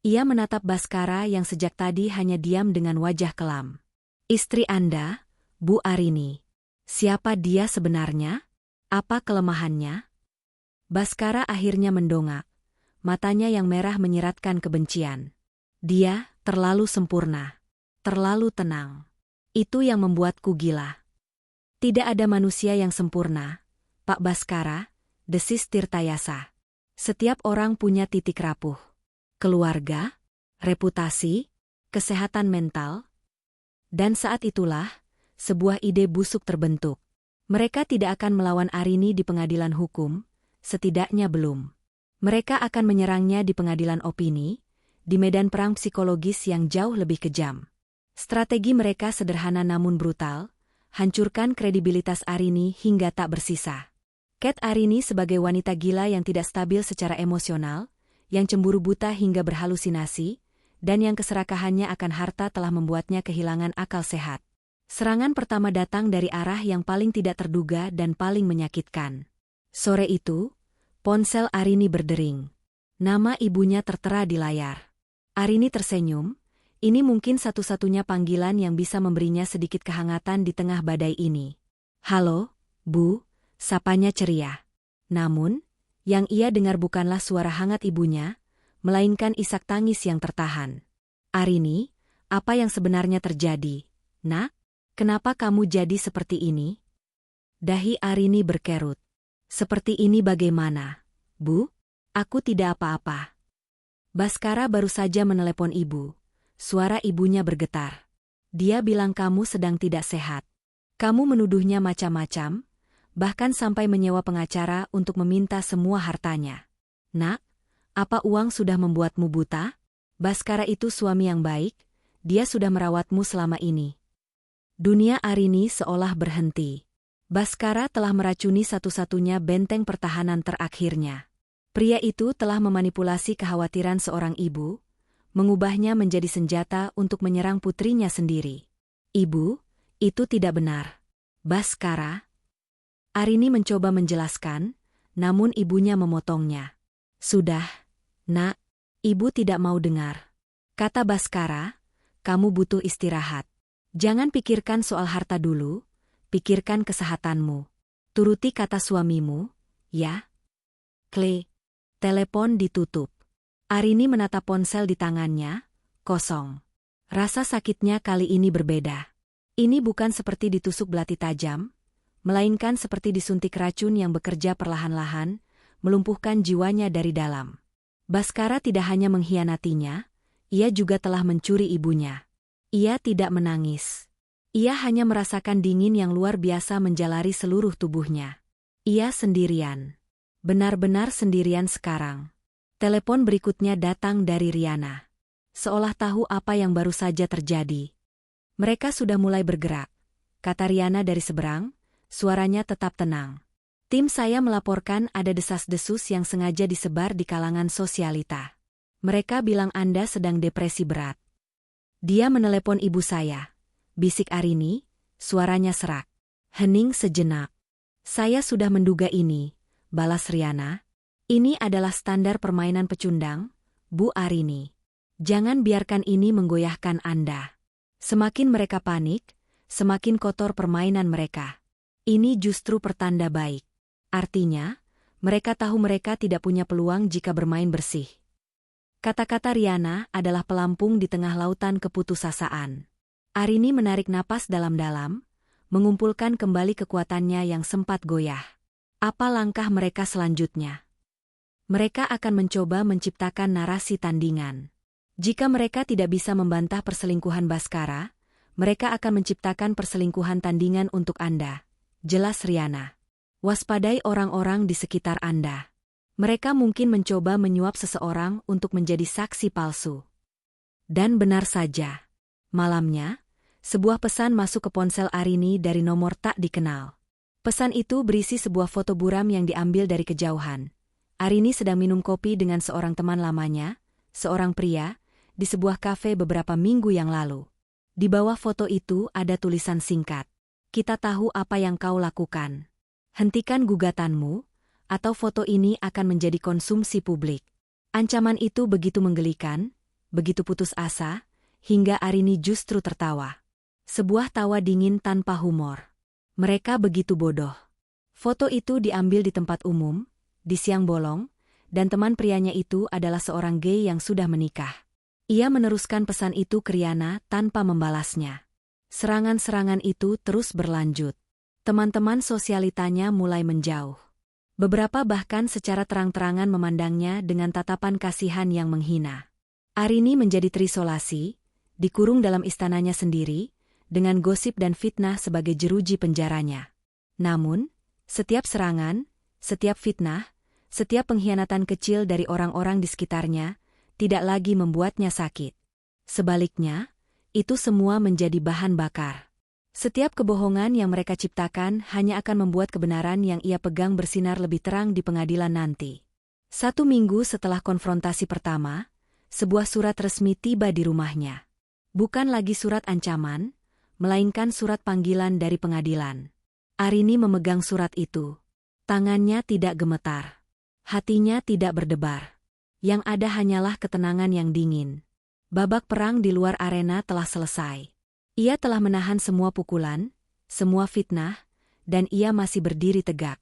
Ia menatap Baskara yang sejak tadi hanya diam dengan wajah kelam. "Istri Anda, Bu Arini. Siapa dia sebenarnya? Apa kelemahannya?" Baskara akhirnya mendongak. Matanya yang merah menyiratkan kebencian. "Dia terlalu sempurna. Terlalu tenang. Itu yang membuatku gila." "Tidak ada manusia yang sempurna, Pak Baskara," desis Tirtayasa. "Setiap orang punya titik rapuh. Keluarga, reputasi, kesehatan mental." Dan saat itulah, sebuah ide busuk terbentuk. Mereka tidak akan melawan Arini di pengadilan hukum, setidaknya belum. Mereka akan menyerangnya di pengadilan opini, di medan perang psikologis yang jauh lebih kejam. Strategi mereka sederhana namun brutal, hancurkan kredibilitas Arini hingga tak bersisa. Kate Arini sebagai wanita gila yang tidak stabil secara emosional, yang cemburu buta hingga berhalusinasi, dan yang keserakahannya akan harta telah membuatnya kehilangan akal sehat. Serangan pertama datang dari arah yang paling tidak terduga dan paling menyakitkan. Sore itu, ponsel Arini berdering. Nama ibunya tertera di layar. Arini tersenyum, Ini mungkin satu-satunya panggilan yang bisa memberinya sedikit kehangatan di tengah badai ini. "Halo, Bu," sapanya ceria. Namun, yang ia dengar bukanlah suara hangat ibunya, melainkan isak tangis yang tertahan. "Arini, apa yang sebenarnya terjadi, Nak? Kenapa kamu jadi seperti ini?" Dahi Arini berkerut. "Seperti ini bagaimana, Bu? Aku tidak apa-apa." Baskara baru saja menelepon ibu. Suara ibunya bergetar. "Dia bilang kamu sedang tidak sehat. Kamu menuduhnya macam-macam, bahkan sampai menyewa pengacara untuk meminta semua hartanya. Nak, apa uang sudah membuatmu buta? Baskara itu suami yang baik, dia sudah merawatmu selama ini." Dunia Arini seolah berhenti. Baskara telah meracuni satu-satunya benteng pertahanan terakhirnya. Pria itu telah memanipulasi kekhawatiran seorang ibu, mengubahnya menjadi senjata untuk menyerang putrinya sendiri. "Ibu, itu tidak benar." "Baskara?" Arini mencoba menjelaskan, namun ibunya memotongnya. "Sudah, Nak, ibu tidak mau dengar," kata Baskara, "kamu butuh istirahat. Jangan pikirkan soal harta dulu, pikirkan kesehatanmu. Turuti kata suamimu, ya?" Klik. Telepon ditutup. Arini menatap ponsel di tangannya, kosong. Rasa sakitnya kali ini berbeda. Ini bukan seperti ditusuk belati tajam, melainkan seperti disuntik racun yang bekerja perlahan-lahan, melumpuhkan jiwanya dari dalam. Baskara tidak hanya mengkhianatinya, ia juga telah mencuri ibunya. Ia tidak menangis. Ia hanya merasakan dingin yang luar biasa menjalari seluruh tubuhnya. Ia sendirian. Benar-benar sendirian sekarang. Telepon berikutnya datang dari Riana. Seolah tahu apa yang baru saja terjadi. "Mereka sudah mulai bergerak," kata Riana dari seberang, suaranya tetap tenang. "Tim saya melaporkan ada desas-desus yang sengaja disebar di kalangan sosialita. Mereka bilang Anda sedang depresi berat." "Dia menelepon ibu saya," bisik Arini, suaranya serak. Hening sejenak. "Saya sudah menduga ini," balas Riana. "Ini adalah standar permainan pecundang, Bu Arini. Jangan biarkan ini menggoyahkan Anda. Semakin mereka panik, semakin kotor permainan mereka. Ini justru pertanda baik. Artinya, mereka tahu mereka tidak punya peluang jika bermain bersih." Kata-kata Riana adalah pelampung di tengah lautan keputusasaan. Arini menarik napas dalam-dalam, mengumpulkan kembali kekuatannya yang sempat goyah. Apa langkah mereka selanjutnya? Mereka akan mencoba menciptakan narasi tandingan. Jika mereka tidak bisa membantah perselingkuhan Baskara, mereka akan menciptakan perselingkuhan tandingan untuk Anda. Jelas Riana. Waspadai orang-orang di sekitar Anda. Mereka mungkin mencoba menyuap seseorang untuk menjadi saksi palsu. Dan benar saja. Malamnya, sebuah pesan masuk ke ponsel Arini dari nomor tak dikenal. Pesan itu berisi sebuah foto buram yang diambil dari kejauhan. Arini sedang minum kopi dengan seorang teman lamanya, seorang pria, di sebuah kafe beberapa minggu yang lalu. Di bawah foto itu ada tulisan singkat. "Kita tahu apa yang kau lakukan. Hentikan gugatanmu, atau foto ini akan menjadi konsumsi publik." Ancaman itu begitu menggelikan, begitu putus asa, hingga Arini justru tertawa. Sebuah tawa dingin tanpa humor. Mereka begitu bodoh. Foto itu diambil di tempat umum, di siang bolong, dan teman prianya itu adalah seorang gay yang sudah menikah. Ia meneruskan pesan itu ke Riana tanpa membalasnya. Serangan-serangan itu terus berlanjut. Teman-teman sosialitanya mulai menjauh. Beberapa bahkan secara terang-terangan memandangnya dengan tatapan kasihan yang menghina. Arini menjadi terisolasi, dikurung dalam istananya sendiri, dengan gosip dan fitnah sebagai jeruji penjaranya. Namun, setiap serangan, setiap fitnah, setiap pengkhianatan kecil dari orang-orang di sekitarnya, tidak lagi membuatnya sakit. Sebaliknya, itu semua menjadi bahan bakar. Setiap kebohongan yang mereka ciptakan hanya akan membuat kebenaran yang ia pegang bersinar lebih terang di pengadilan nanti. 1 minggu setelah konfrontasi pertama, sebuah surat resmi tiba di rumahnya. Bukan lagi surat ancaman, melainkan surat panggilan dari pengadilan. Arini memegang surat itu. Tangannya tidak gemetar. Hatinya tidak berdebar. Yang ada hanyalah ketenangan yang dingin. Babak perang di luar arena telah selesai. Ia telah menahan semua pukulan, semua fitnah, dan ia masih berdiri tegak.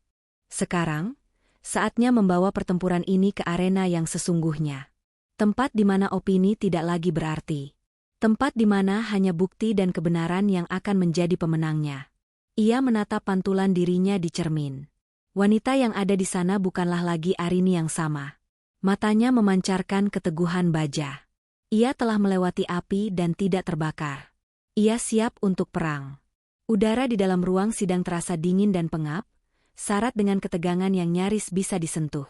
Sekarang, saatnya membawa pertempuran ini ke arena yang sesungguhnya. Tempat di mana opini tidak lagi berarti. Tempat di mana hanya bukti dan kebenaran yang akan menjadi pemenangnya. Ia menatap pantulan dirinya di cermin. Wanita yang ada di sana bukanlah lagi Arini yang sama. Matanya memancarkan keteguhan baja. Ia telah melewati api dan tidak terbakar. Ia siap untuk perang. Udara di dalam ruang sidang terasa dingin dan pengap, syarat dengan ketegangan yang nyaris bisa disentuh.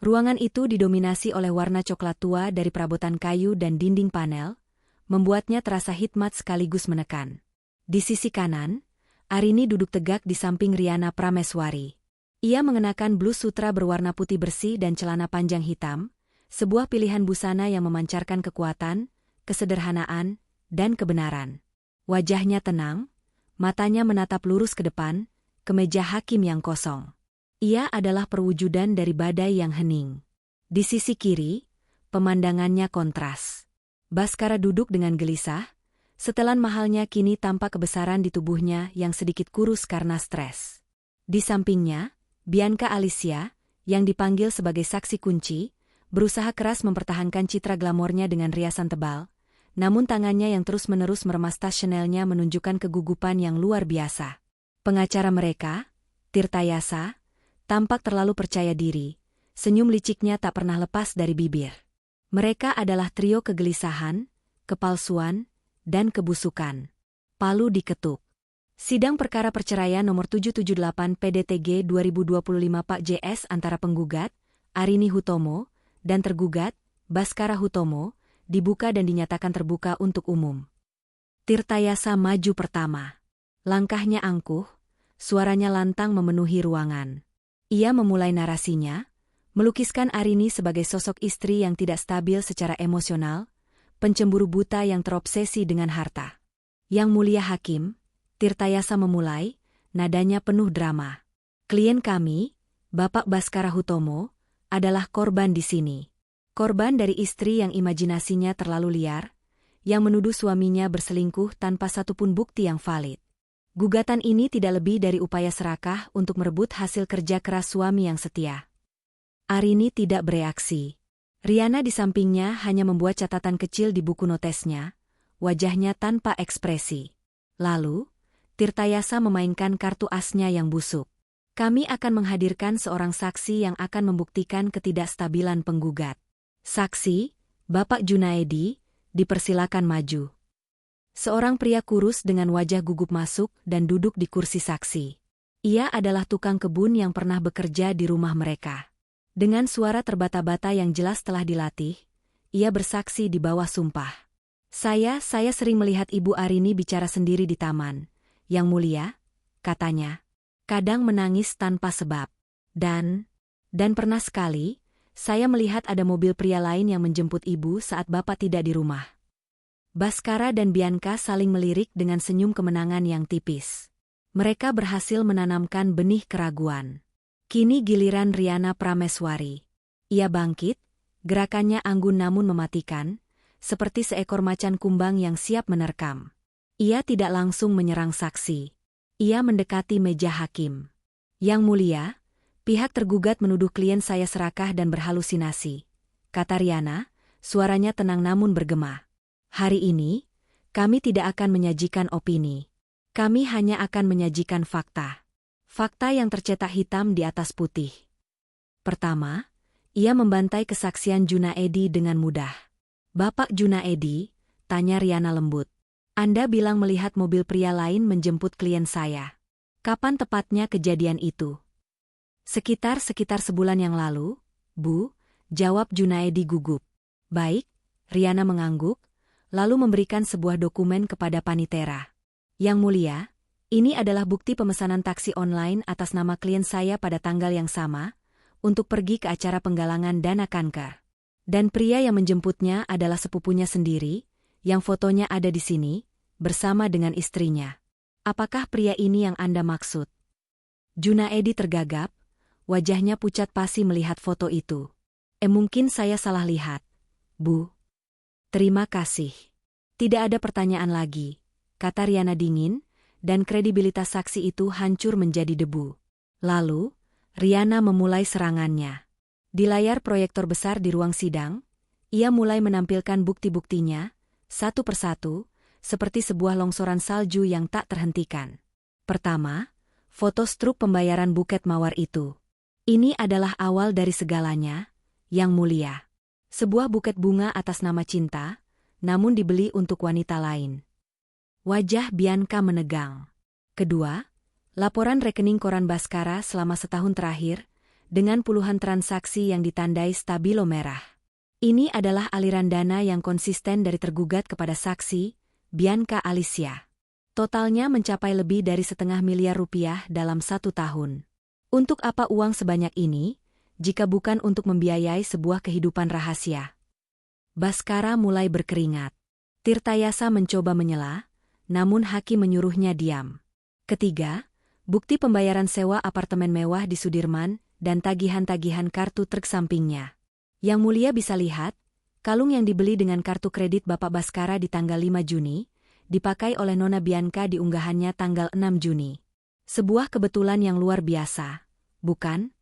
Ruangan itu didominasi oleh warna coklat tua dari perabotan kayu dan dinding panel, membuatnya terasa hikmat sekaligus menekan. Di sisi kanan, Arini duduk tegak di samping Riana Prameswari. Ia mengenakan blus sutra berwarna putih bersih dan celana panjang hitam, sebuah pilihan busana yang memancarkan kekuatan, kesederhanaan, dan kebenaran. Wajahnya tenang, matanya menatap lurus ke depan, ke meja hakim yang kosong. Ia adalah perwujudan dari badai yang hening. Di sisi kiri, pemandangannya kontras. Baskara duduk dengan gelisah, setelan mahalnya kini tampak kebesaran di tubuhnya yang sedikit kurus karena stres. Di sampingnya, Bianca Alicia, yang dipanggil sebagai saksi kunci, berusaha keras mempertahankan citra glamornya dengan riasan tebal, namun tangannya yang terus-menerus meremas tas Chanel-nya menunjukkan kegugupan yang luar biasa. Pengacara mereka, Tirtayasa, tampak terlalu percaya diri, senyum liciknya tak pernah lepas dari bibir. Mereka adalah trio kegelisahan, kepalsuan, dan kebusukan. Palu diketuk. Sidang perkara perceraian nomor 778 PDTG 2025 Pak JS antara penggugat, Arini Hutomo, dan tergugat, Baskara Hutomo, dibuka dan dinyatakan terbuka untuk umum. Tirtayasa maju pertama. Langkahnya angkuh, suaranya lantang memenuhi ruangan. Ia memulai narasinya, melukiskan Arini sebagai sosok istri yang tidak stabil secara emosional, pencemburu buta yang terobsesi dengan harta. Yang mulia hakim, Tirtayasa memulai, nadanya penuh drama. Klien kami, Bapak Baskara Hutomo, adalah korban di sini. Korban dari istri yang imajinasinya terlalu liar, yang menuduh suaminya berselingkuh tanpa satupun bukti yang valid. Gugatan ini tidak lebih dari upaya serakah untuk merebut hasil kerja keras suami yang setia. Arini tidak bereaksi. Riana di sampingnya hanya membuat catatan kecil di buku notesnya, wajahnya tanpa ekspresi. Lalu, Tirtayasa memainkan kartu asnya yang busuk. Kami akan menghadirkan seorang saksi yang akan membuktikan ketidakstabilan penggugat. Saksi, Bapak Junaedi, dipersilakan maju. Seorang pria kurus dengan wajah gugup masuk dan duduk di kursi saksi. Ia adalah tukang kebun yang pernah bekerja di rumah mereka. Dengan suara terbata-bata yang jelas telah dilatih, ia bersaksi di bawah sumpah. Saya sering melihat Ibu Arini bicara sendiri di taman. Yang mulia, katanya. Kadang menangis tanpa sebab. Dan pernah sekali, saya melihat ada mobil pria lain yang menjemput ibu saat bapak tidak di rumah. Baskara dan Bianca saling melirik dengan senyum kemenangan yang tipis. Mereka berhasil menanamkan benih keraguan. Kini giliran Riana Prameswari. Ia bangkit, gerakannya anggun namun mematikan, seperti seekor macan kumbang yang siap menerkam. Ia tidak langsung menyerang saksi. Ia mendekati meja hakim. Yang mulia, pihak tergugat menuduh klien saya serakah dan berhalusinasi. Kata Riana, suaranya tenang namun bergema. Hari ini, kami tidak akan menyajikan opini. Kami hanya akan menyajikan fakta. Fakta yang tercetak hitam di atas putih. Pertama, ia membantai kesaksian Junaedi dengan mudah. Bapak Junaedi, tanya Riana lembut. Anda bilang melihat mobil pria lain menjemput klien saya. Kapan tepatnya kejadian itu? Sekitar sebulan yang lalu, Bu, jawab Junaedi gugup. Baik, Riana mengangguk, lalu memberikan sebuah dokumen kepada Panitera. Yang mulia, ini adalah bukti pemesanan taksi online atas nama klien saya pada tanggal yang sama, untuk pergi ke acara penggalangan dana kanker. Dan pria yang menjemputnya adalah sepupunya sendiri, yang fotonya ada di sini, bersama dengan istrinya. Apakah pria ini yang Anda maksud? Junaedi tergagap, wajahnya pucat pasi melihat foto itu. Mungkin saya salah lihat, Bu. Terima kasih. Tidak ada pertanyaan lagi, kata Riana dingin, dan kredibilitas saksi itu hancur menjadi debu. Lalu, Riana memulai serangannya. Di layar proyektor besar di ruang sidang, ia mulai menampilkan bukti-buktinya, satu persatu, seperti sebuah longsoran salju yang tak terhentikan. Pertama, foto struk pembayaran buket mawar itu. Ini adalah awal dari segalanya, Yang Mulia. Sebuah buket bunga atas nama cinta, namun dibeli untuk wanita lain. Wajah Bianca menegang. Kedua, laporan rekening koran Baskara selama setahun terakhir, dengan puluhan transaksi yang ditandai stabilo merah. Ini adalah aliran dana yang konsisten dari tergugat kepada saksi, Bianca Alicia. Totalnya mencapai lebih dari $1,5 miliar dalam 1 tahun. Untuk apa uang sebanyak ini, jika bukan untuk membiayai sebuah kehidupan rahasia? Baskara mulai berkeringat. Tirtayasa mencoba menyela, namun hakim menyuruhnya diam. Ketiga, bukti pembayaran sewa apartemen mewah di Sudirman dan tagihan-tagihan kartu truk sampingnya. Yang Mulia bisa lihat, kalung yang dibeli dengan kartu kredit Bapak Baskara di tanggal 5 Juni, dipakai oleh Nona Bianca di unggahannya tanggal 6 Juni. Sebuah kebetulan yang luar biasa, bukan?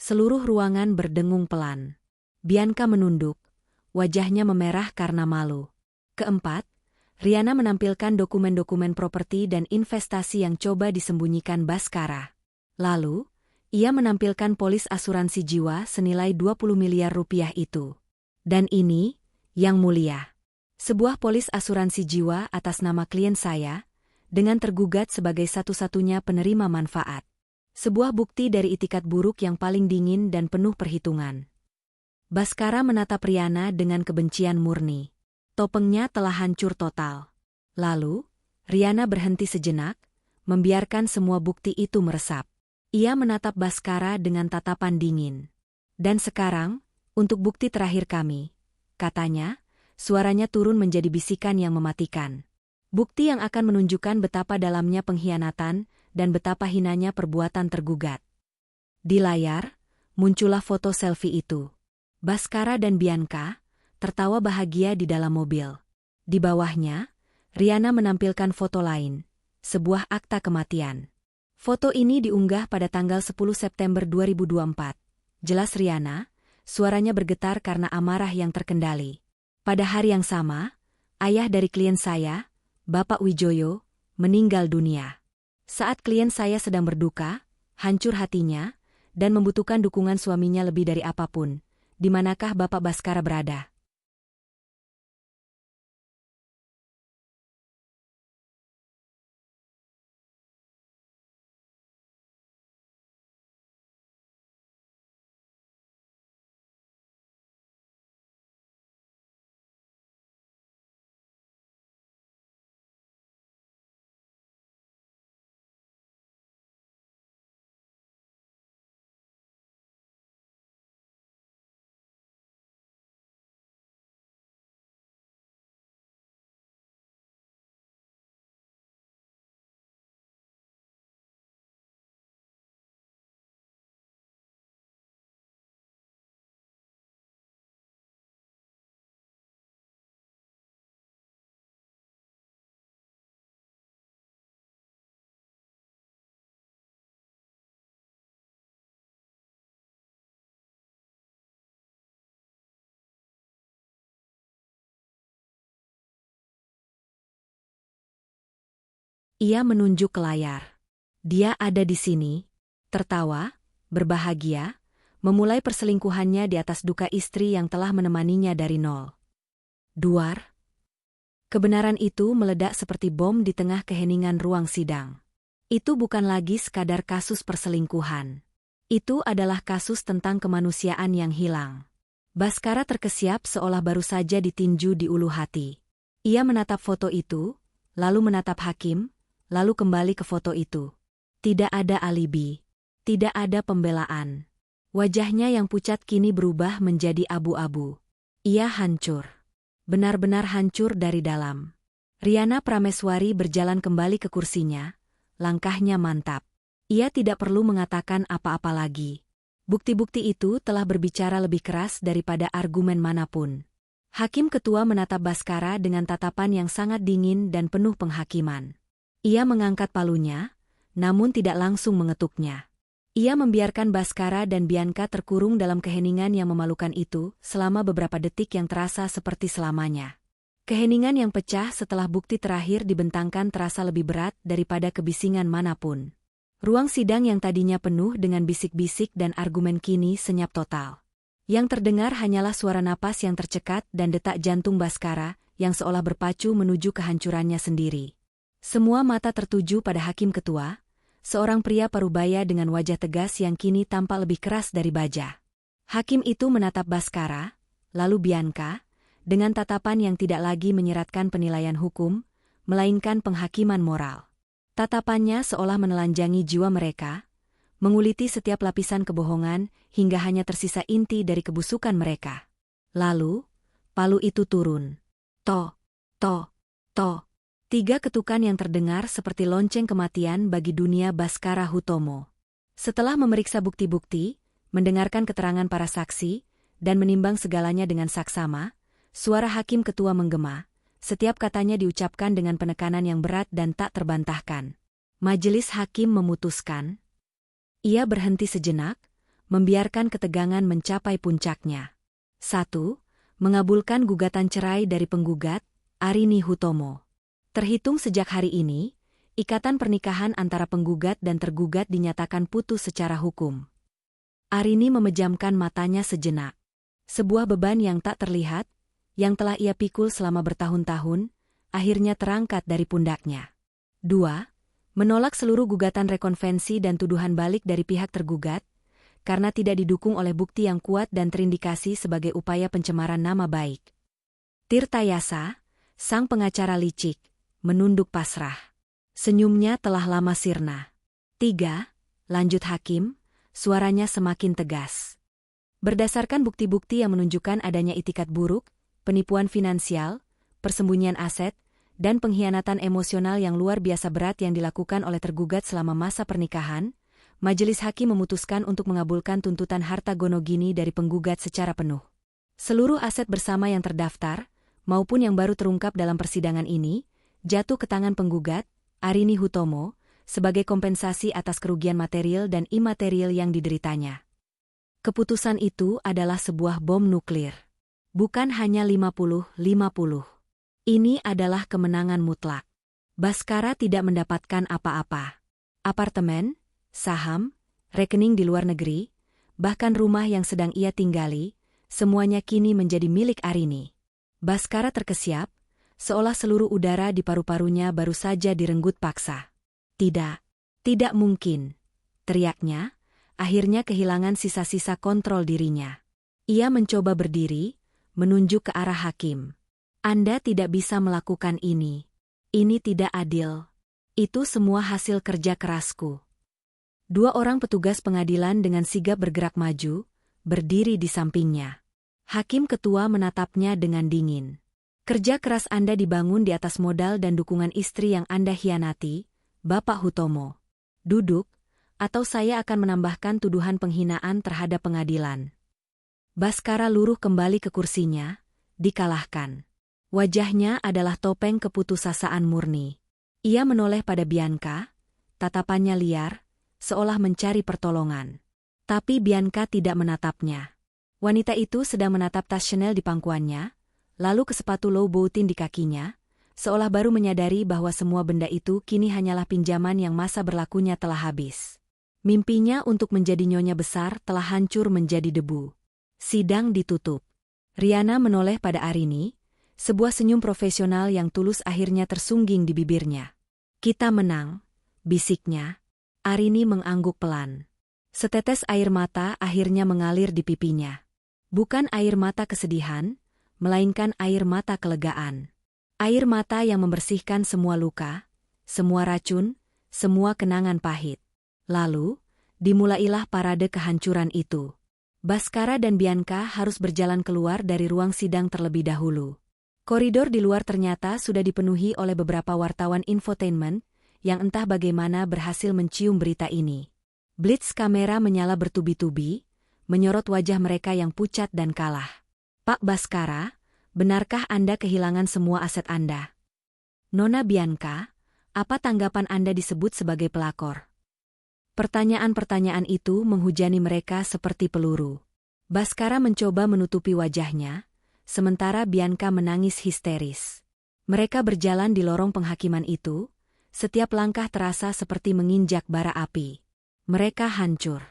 Seluruh ruangan berdengung pelan. Bianca menunduk, wajahnya memerah karena malu. Keempat, Riana menampilkan dokumen-dokumen properti dan investasi yang coba disembunyikan Baskara. Lalu, ia menampilkan polis asuransi jiwa senilai $20 miliar itu. Dan ini, Yang Mulia. Sebuah polis asuransi jiwa atas nama klien saya, dengan tergugat sebagai satu-satunya penerima manfaat. Sebuah bukti dari itikat buruk yang paling dingin dan penuh perhitungan. Baskara menatap Riana dengan kebencian murni. Topengnya telah hancur total. Lalu, Riana berhenti sejenak, membiarkan semua bukti itu meresap. Ia menatap Baskara dengan tatapan dingin. Dan sekarang, untuk bukti terakhir kami, katanya, suaranya turun menjadi bisikan yang mematikan. Bukti yang akan menunjukkan betapa dalamnya pengkhianatan dan betapa hinanya perbuatan tergugat. Di layar, muncullah foto selfie itu. Baskara dan Bianca tertawa bahagia di dalam mobil. Di bawahnya, Riana menampilkan foto lain, sebuah akta kematian. Foto ini diunggah pada tanggal 10 September 2024. Jelas Riana, suaranya bergetar karena amarah yang terkendali. Pada hari yang sama, ayah dari klien saya, Bapak Wijoyo, meninggal dunia. Saat klien saya sedang berduka, hancur hatinya, dan membutuhkan dukungan suaminya lebih dari apapun, di manakah Bapak Baskara berada? Ia menunjuk ke layar. Dia ada di sini, tertawa, berbahagia, memulai perselingkuhannya di atas duka istri yang telah menemaninya dari nol. Duar. Kebenaran itu meledak seperti bom di tengah keheningan ruang sidang. Itu bukan lagi sekadar kasus perselingkuhan. Itu adalah kasus tentang kemanusiaan yang hilang. Baskara terkesiap seolah baru saja ditinju di ulu hati. Ia menatap foto itu, lalu menatap hakim, lalu kembali ke foto itu. Tidak ada alibi. Tidak ada pembelaan. Wajahnya yang pucat kini berubah menjadi abu-abu. Ia hancur. Benar-benar hancur dari dalam. Riana Prameswari berjalan kembali ke kursinya, langkahnya mantap. Ia tidak perlu mengatakan apa-apa lagi. Bukti-bukti itu telah berbicara lebih keras daripada argumen manapun. Hakim ketua menatap Baskara dengan tatapan yang sangat dingin dan penuh penghakiman. Ia mengangkat palunya, namun tidak langsung mengetuknya. Ia membiarkan Baskara dan Bianca terkurung dalam keheningan yang memalukan itu selama beberapa detik yang terasa seperti selamanya. Keheningan yang pecah setelah bukti terakhir dibentangkan terasa lebih berat daripada kebisingan manapun. Ruang sidang yang tadinya penuh dengan bisik-bisik dan argumen kini senyap total. Yang terdengar hanyalah suara napas yang tercekat dan detak jantung Baskara yang seolah berpacu menuju kehancurannya sendiri. Semua mata tertuju pada hakim ketua, seorang pria parubaya dengan wajah tegas yang kini tampak lebih keras dari baja. Hakim itu menatap Baskara, lalu Bianca, dengan tatapan yang tidak lagi menyeratkan penilaian hukum, melainkan penghakiman moral. Tatapannya seolah menelanjangi jiwa mereka, menguliti setiap lapisan kebohongan hingga hanya tersisa inti dari kebusukan mereka. Lalu, palu itu turun. To, to, to. 3 ketukan yang terdengar seperti lonceng kematian bagi dunia Baskara Hutomo. Setelah memeriksa bukti-bukti, mendengarkan keterangan para saksi, dan menimbang segalanya dengan saksama, suara hakim ketua menggema, setiap katanya diucapkan dengan penekanan yang berat dan tak terbantahkan. Majelis hakim memutuskan. Ia berhenti sejenak, membiarkan ketegangan mencapai puncaknya. 1. Mengabulkan gugatan cerai dari penggugat, Arini Hutomo. Terhitung sejak hari ini, ikatan pernikahan antara penggugat dan tergugat dinyatakan putus secara hukum. Arini memejamkan matanya sejenak. Sebuah beban yang tak terlihat, yang telah ia pikul selama bertahun-tahun, akhirnya terangkat dari pundaknya. 2. Menolak seluruh gugatan rekonvensi dan tuduhan balik dari pihak tergugat, karena tidak didukung oleh bukti yang kuat dan terindikasi sebagai upaya pencemaran nama baik. Tirtayasa, sang pengacara licik, menunduk pasrah. Senyumnya telah lama sirna. 3. Lanjut hakim, suaranya semakin tegas. Berdasarkan bukti-bukti yang menunjukkan adanya itikat buruk, penipuan finansial, persembunyian aset, dan pengkhianatan emosional yang luar biasa berat yang dilakukan oleh tergugat selama masa pernikahan, majelis hakim memutuskan untuk mengabulkan tuntutan harta gonogini dari penggugat secara penuh. Seluruh aset bersama yang terdaftar, maupun yang baru terungkap dalam persidangan ini, jatuh ke tangan penggugat, Arini Hutomo, sebagai kompensasi atas kerugian material dan imaterial yang dideritanya. Keputusan itu adalah sebuah bom nuklir. Bukan hanya 50-50. Ini adalah kemenangan mutlak. Baskara tidak mendapatkan apa-apa. Apartemen, saham, rekening di luar negeri, bahkan rumah yang sedang ia tinggali, semuanya kini menjadi milik Arini. Baskara terkesiap, seolah seluruh udara di paru-parunya baru saja direnggut paksa. Tidak, tidak mungkin, teriaknya, akhirnya kehilangan sisa-sisa kontrol dirinya. Ia mencoba berdiri, menunjuk ke arah hakim. Anda tidak bisa melakukan ini. Ini tidak adil. Itu semua hasil kerja kerasku. 2 orang petugas pengadilan dengan sigap bergerak maju, berdiri di sampingnya. Hakim ketua menatapnya dengan dingin. Kerja keras Anda dibangun di atas modal dan dukungan istri yang Anda hianati, Bapak Hutomo. Duduk, atau saya akan menambahkan tuduhan penghinaan terhadap pengadilan. Baskara luruh kembali ke kursinya, dikalahkan. Wajahnya adalah topeng keputusasaan murni. Ia menoleh pada Bianca, tatapannya liar, seolah mencari pertolongan. Tapi Bianca tidak menatapnya. Wanita itu sedang menatap tas Chanel di pangkuannya, lalu ke sepatu Louboutin di kakinya, seolah baru menyadari bahwa semua benda itu kini hanyalah pinjaman yang masa berlakunya telah habis. Mimpinya untuk menjadi nyonya besar telah hancur menjadi debu. Sidang ditutup. Riana menoleh pada Arini, sebuah senyum profesional yang tulus akhirnya tersungging di bibirnya. Kita menang, bisiknya. Arini mengangguk pelan. Setetes air mata akhirnya mengalir di pipinya. Bukan air mata kesedihan, melainkan air mata kelegaan. Air mata yang membersihkan semua luka, semua racun, semua kenangan pahit. Lalu, dimulailah parade kehancuran itu. Baskara dan Bianca harus berjalan keluar dari ruang sidang terlebih dahulu. Koridor di luar ternyata sudah dipenuhi oleh beberapa wartawan infotainment yang entah bagaimana berhasil mencium berita ini. Blitz kamera menyala bertubi-tubi, menyorot wajah mereka yang pucat dan kalah. Pak Baskara, Benarkah Anda kehilangan semua aset Anda? Nona Bianca, apa tanggapan Anda disebut sebagai pelakor? Pertanyaan-pertanyaan itu menghujani mereka seperti peluru. Baskara mencoba menutupi wajahnya, sementara Bianca menangis histeris. Mereka berjalan di lorong penghakiman itu, setiap langkah terasa seperti menginjak bara api. Mereka hancur.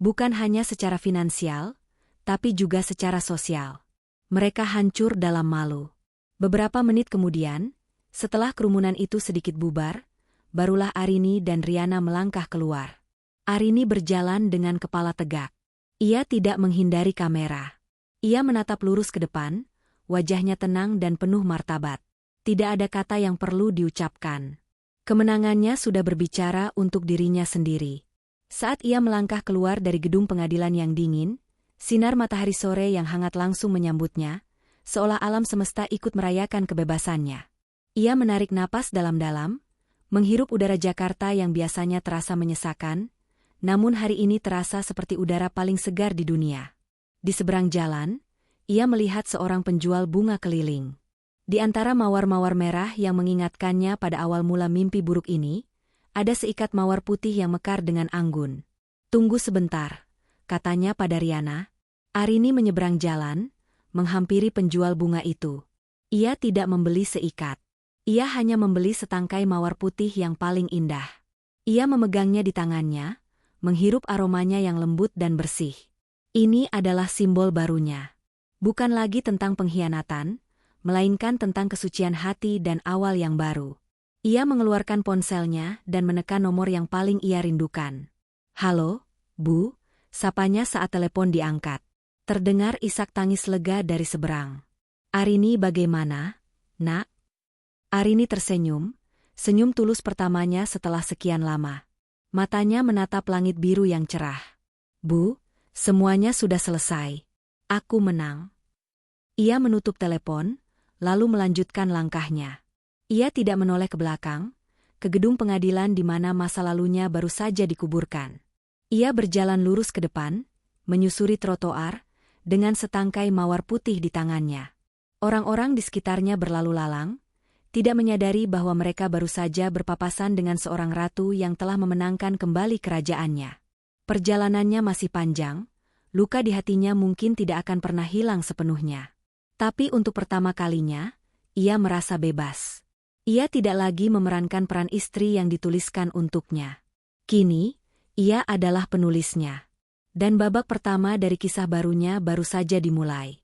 Bukan hanya secara finansial, tapi juga secara sosial. Mereka hancur dalam malu. Beberapa menit kemudian, setelah kerumunan itu sedikit bubar, barulah Arini dan Riana melangkah keluar. Arini berjalan dengan kepala tegak. Ia tidak menghindari kamera. Ia menatap lurus ke depan, wajahnya tenang dan penuh martabat. Tidak ada kata yang perlu diucapkan. Kemenangannya sudah berbicara untuk dirinya sendiri. Saat ia melangkah keluar dari gedung pengadilan yang dingin, sinar matahari sore yang hangat langsung menyambutnya, seolah alam semesta ikut merayakan kebebasannya. Ia menarik napas dalam-dalam, menghirup udara Jakarta yang biasanya terasa menyesakan, namun hari ini terasa seperti udara paling segar di dunia. Di seberang jalan, ia melihat seorang penjual bunga keliling. Di antara mawar-mawar merah yang mengingatkannya pada awal mula mimpi buruk ini, ada seikat mawar putih yang mekar dengan anggun. "Tunggu sebentar," katanya pada Riana. Arini menyeberang jalan, menghampiri penjual bunga itu. Ia tidak membeli seikat. Ia hanya membeli setangkai mawar putih yang paling indah. Ia memegangnya di tangannya, menghirup aromanya yang lembut dan bersih. Ini adalah simbol barunya. Bukan lagi tentang pengkhianatan, melainkan tentang kesucian hati dan awal yang baru. Ia mengeluarkan ponselnya dan menekan nomor yang paling ia rindukan. "Halo, Bu," sapanya saat telepon diangkat. Terdengar isak tangis lega dari seberang. "Arini bagaimana, Nak?" Arini tersenyum, senyum tulus pertamanya setelah sekian lama. Matanya menatap langit biru yang cerah. "Bu, semuanya sudah selesai. Aku menang." Ia menutup telepon, lalu melanjutkan langkahnya. Ia tidak menoleh ke belakang, ke gedung pengadilan di mana masa lalunya baru saja dikuburkan. Ia berjalan lurus ke depan, menyusuri trotoar, dengan setangkai mawar putih di tangannya. Orang-orang di sekitarnya berlalu lalang, tidak menyadari bahwa mereka baru saja berpapasan dengan seorang ratu yang telah memenangkan kembali kerajaannya. Perjalanannya masih panjang, luka di hatinya mungkin tidak akan pernah hilang sepenuhnya. Tapi untuk pertama kalinya, ia merasa bebas. Ia tidak lagi memerankan peran istri yang dituliskan untuknya. Kini, ia adalah penulisnya. Dan babak pertama dari kisah barunya baru saja dimulai.